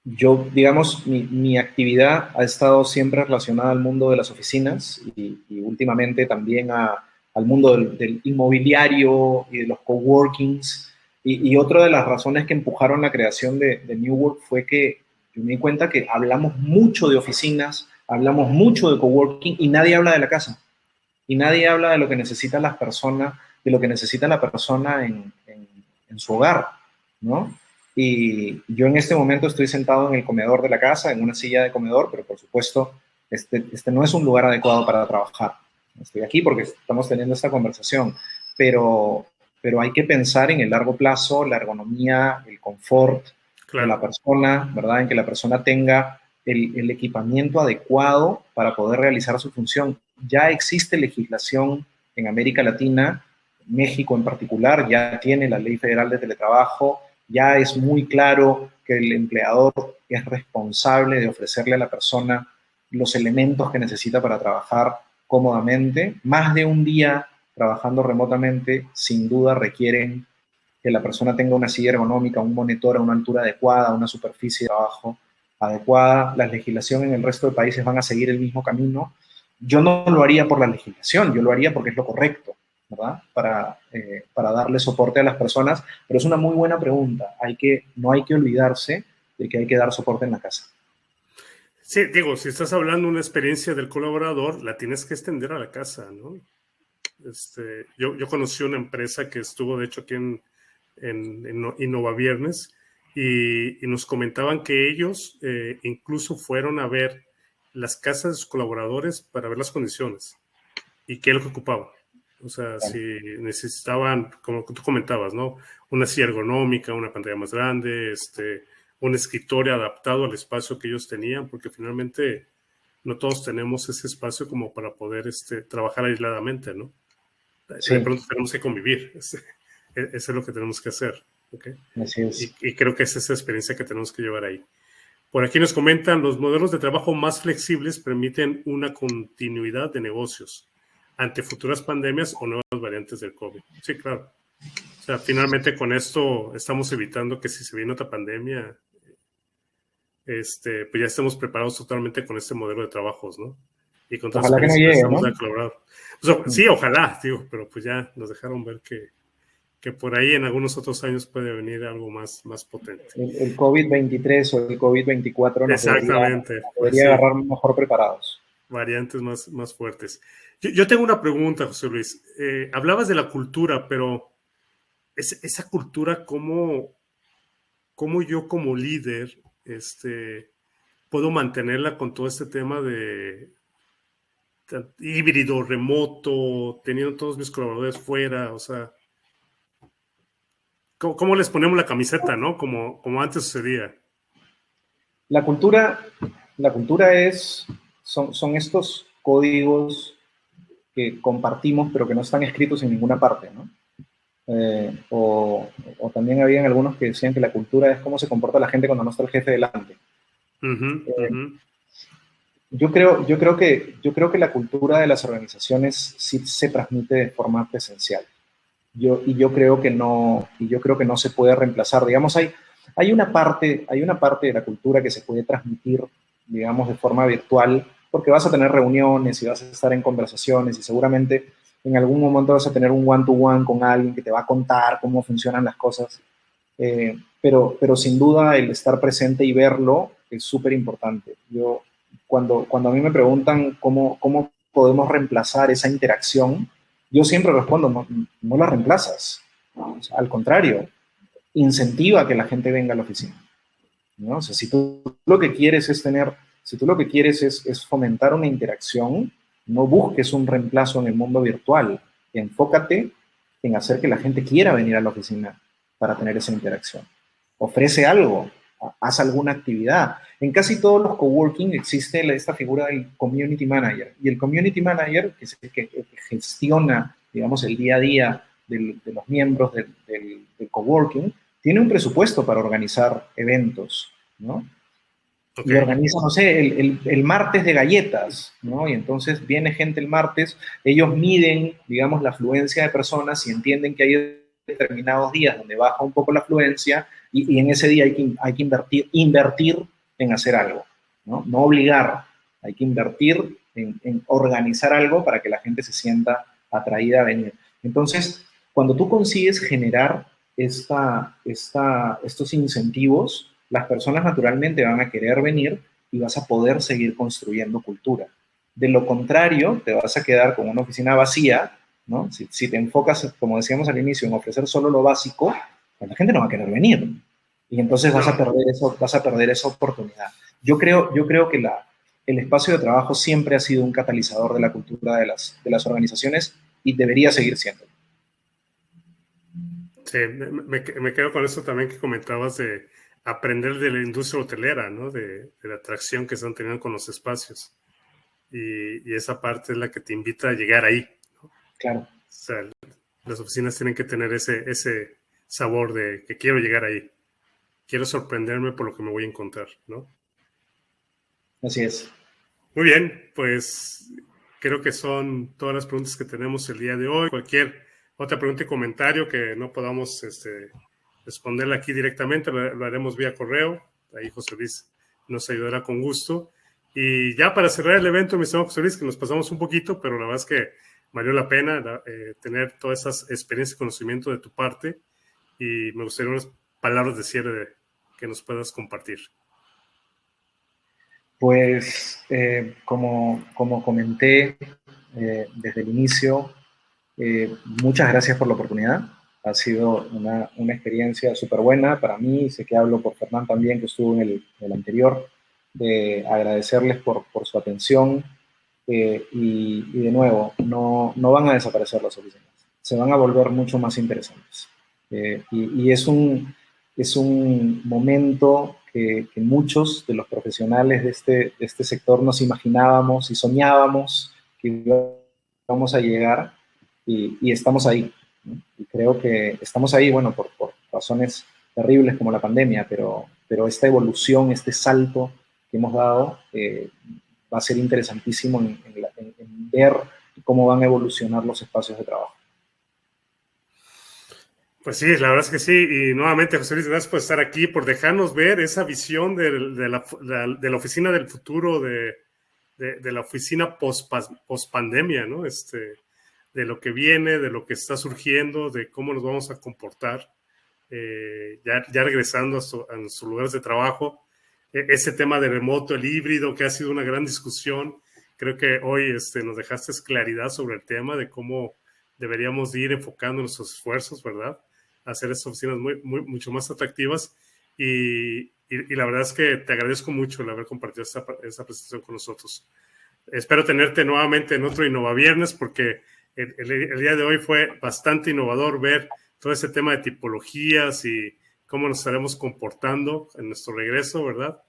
Yo, digamos, mi actividad ha estado siempre relacionada al mundo de las oficinas y últimamente también al mundo del inmobiliario y de los coworkings. Y otra de las razones que empujaron la creación de New Work fue que yo me di cuenta que hablamos mucho de oficinas, hablamos mucho de coworking y nadie habla de la casa. Y nadie habla de lo que necesitan las personas, de lo que necesita la persona en su hogar, ¿no? Y yo en este momento estoy sentado en el comedor de la casa, en una silla de comedor, pero por supuesto, este no es un lugar adecuado para trabajar. Estoy aquí porque estamos teniendo esta conversación, pero hay que pensar en el largo plazo, la ergonomía, el confort de la persona, ¿verdad? En que la persona tenga el equipamiento adecuado para poder realizar su función. Ya existe legislación en América Latina, México en particular, ya tiene la Ley Federal de Teletrabajo, ya es muy claro que el empleador es responsable de ofrecerle a la persona los elementos que necesita para trabajar cómodamente. Más de un día trabajando remotamente, sin duda requieren que la persona tenga una silla ergonómica, un monitor a una altura adecuada, una superficie de trabajo adecuada. La legislación en el resto de países van a seguir el mismo camino. Yo no lo haría por la legislación, yo lo haría porque es lo correcto, ¿verdad? Para darle soporte a las personas, pero es una muy buena pregunta. No hay que olvidarse de que hay que dar soporte en la casa. Sí, digo, si estás hablando de una experiencia del colaborador, la tienes que extender a la casa, ¿no? Yo conocí una empresa que estuvo, de hecho, aquí en Innova Viernes y nos comentaban que ellos incluso fueron a ver las casas de sus colaboradores para ver las condiciones y qué es lo que ocupaban. O sea, si necesitaban, como tú comentabas, ¿no? Una silla ergonómica, una pantalla más grande, un escritorio adaptado al espacio que ellos tenían, porque finalmente no todos tenemos ese espacio como para poder trabajar aisladamente, ¿no? Sí. De pronto tenemos que convivir. Eso es lo que tenemos que hacer. ¿Okay? Así es. Y creo que es esa experiencia que tenemos que llevar ahí. Por aquí nos comentan, los modelos de trabajo más flexibles permiten una continuidad de negocios ante futuras pandemias o nuevas variantes del COVID. Sí, claro. O sea, finalmente con esto estamos evitando que si se viene otra pandemia, pues ya estemos preparados totalmente con este modelo de trabajos, ¿no? Y con ojalá que no llegue, ¿no? O sea, sí, ojalá, digo, pero pues ya nos dejaron ver que por ahí en algunos otros años puede venir algo más potente. El COVID-23 o el COVID-24 nos podría agarrar mejor preparados. Variantes más fuertes. Yo tengo una pregunta, José Luis. Hablabas de la cultura, pero esa cultura, ¿cómo yo como líder puedo mantenerla con todo este tema de híbrido, remoto, teniendo todos mis colaboradores fuera? O sea, ¿cómo les ponemos la camiseta, no? Como antes sucedía. La cultura son estos códigos que compartimos, pero que no están escritos en ninguna parte, ¿no? O también habían algunos que decían que la cultura es cómo se comporta la gente cuando no está el jefe delante. Yo creo que la cultura de las organizaciones sí se transmite de forma presencial. Yo creo que no se puede reemplazar. Digamos, hay una parte de la cultura que se puede transmitir, digamos, de forma virtual, porque vas a tener reuniones y vas a estar en conversaciones y seguramente en algún momento vas a tener un one-to-one con alguien que te va a contar cómo funcionan las cosas. Pero sin duda el estar presente y verlo es súper importante. Cuando a mí me preguntan cómo podemos reemplazar esa interacción, yo siempre respondo, no la reemplazas. O sea, al contrario, incentiva a que la gente venga a la oficina, ¿no? O sea, si tú lo que quieres es fomentar una interacción, no busques un reemplazo en el mundo virtual. Enfócate en hacer que la gente quiera venir a la oficina para tener esa interacción. Ofrece algo, haz alguna actividad. En casi todos los coworking existe esta figura del community manager. Y el community manager, que es el que gestiona, digamos, el día a día de los miembros del coworking, tiene un presupuesto para organizar eventos, ¿no? Okay. Y organiza, no sé, el martes de galletas, ¿no? Y entonces viene gente el martes, ellos miden, digamos, la afluencia de personas y entienden que hay determinados días donde baja un poco la afluencia y en ese día hay que invertir en hacer algo, ¿no? No obligar, hay que invertir en organizar algo para que la gente se sienta atraída a venir. Entonces, cuando tú consigues generar estos incentivos, las personas naturalmente van a querer venir y vas a poder seguir construyendo cultura. De lo contrario, te vas a quedar con una oficina vacía, ¿no? Si te enfocas, como decíamos al inicio, en ofrecer solo lo básico, pues la gente no va a querer venir. Y entonces vas a perder esa oportunidad. Yo creo que el espacio de trabajo siempre ha sido un catalizador de la cultura de las organizaciones y debería seguir siendo. Sí, me quedo con eso también que comentabas de aprender de la industria hotelera, ¿no? De la atracción que están teniendo con los espacios. Y esa parte es la que te invita a llegar ahí, ¿no? Claro. O sea, las oficinas tienen que tener ese sabor de que quiero llegar ahí. Quiero sorprenderme por lo que me voy a encontrar, ¿no? Así es. Muy bien, pues creo que son todas las preguntas que tenemos el día de hoy. Cualquier otra pregunta y comentario que no podamos responderla aquí directamente, lo haremos vía correo. Ahí José Luis nos ayudará con gusto. Y ya para cerrar el evento, mi estimado José Luis, que nos pasamos un poquito, pero la verdad es que valió la pena tener todas esas experiencias y conocimiento de tu parte. Y me gustaría unas palabras de cierre que nos puedas compartir. Pues, como comenté desde el inicio, muchas gracias por la oportunidad. Ha sido una experiencia súper buena para mí. Sé que hablo por Fernán también, que estuvo en el anterior. De agradecerles por su atención. Y de nuevo, no van a desaparecer las oficinas. Se van a volver mucho más interesantes. Y es un momento que muchos de los profesionales de este sector nos imaginábamos y soñábamos que íbamos a llegar y estamos ahí, ¿no? Y creo que estamos ahí, bueno, por razones terribles como la pandemia, pero esta evolución, este salto que hemos dado va a ser interesantísimo en ver cómo van a evolucionar los espacios de trabajo. Pues sí, la verdad es que sí. Y nuevamente, José Luis, gracias por estar aquí, por dejarnos ver esa visión de la oficina del futuro, de la oficina post-pandemia, ¿no? De lo que viene, de lo que está surgiendo, de cómo nos vamos a comportar, ya regresando a nuestros lugares de trabajo. Ese tema de remoto, el híbrido, que ha sido una gran discusión. Creo que hoy nos dejaste claridad sobre el tema de cómo deberíamos ir enfocando nuestros esfuerzos, ¿verdad? Hacer esas oficinas mucho más atractivas y la verdad es que te agradezco mucho el haber compartido esta presentación con nosotros. Espero tenerte nuevamente en otro Innova Viernes porque el día de hoy fue bastante innovador ver todo ese tema de tipologías y cómo nos estaremos comportando en nuestro regreso, ¿verdad?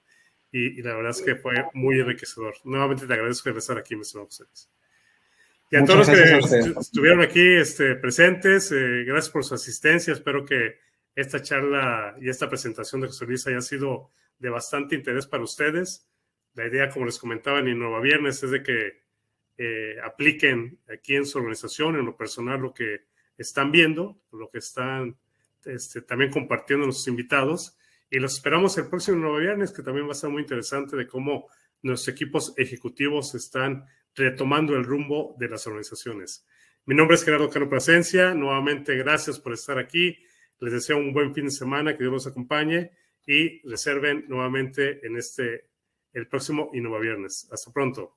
Y la verdad es que fue muy enriquecedor. Nuevamente te agradezco de estar aquí, mi estimado José Luis. Y a todos los que estuvieron aquí presentes, gracias por su asistencia. Espero que esta charla y esta presentación de José Luis haya sido de bastante interés para ustedes. La idea, como les comentaba en Innova Viernes, es de que apliquen aquí en su organización, en lo personal, lo que están viendo, lo que están también compartiendo nuestros invitados. Y los esperamos el próximo Innova Viernes, que también va a ser muy interesante de cómo nuestros equipos ejecutivos están retomando el rumbo de las organizaciones. Mi nombre es Gerardo Cano Plasencia. Nuevamente, gracias por estar aquí. Les deseo un buen fin de semana, que Dios los acompañe y reserven nuevamente en el próximo Innova Viernes. Hasta pronto.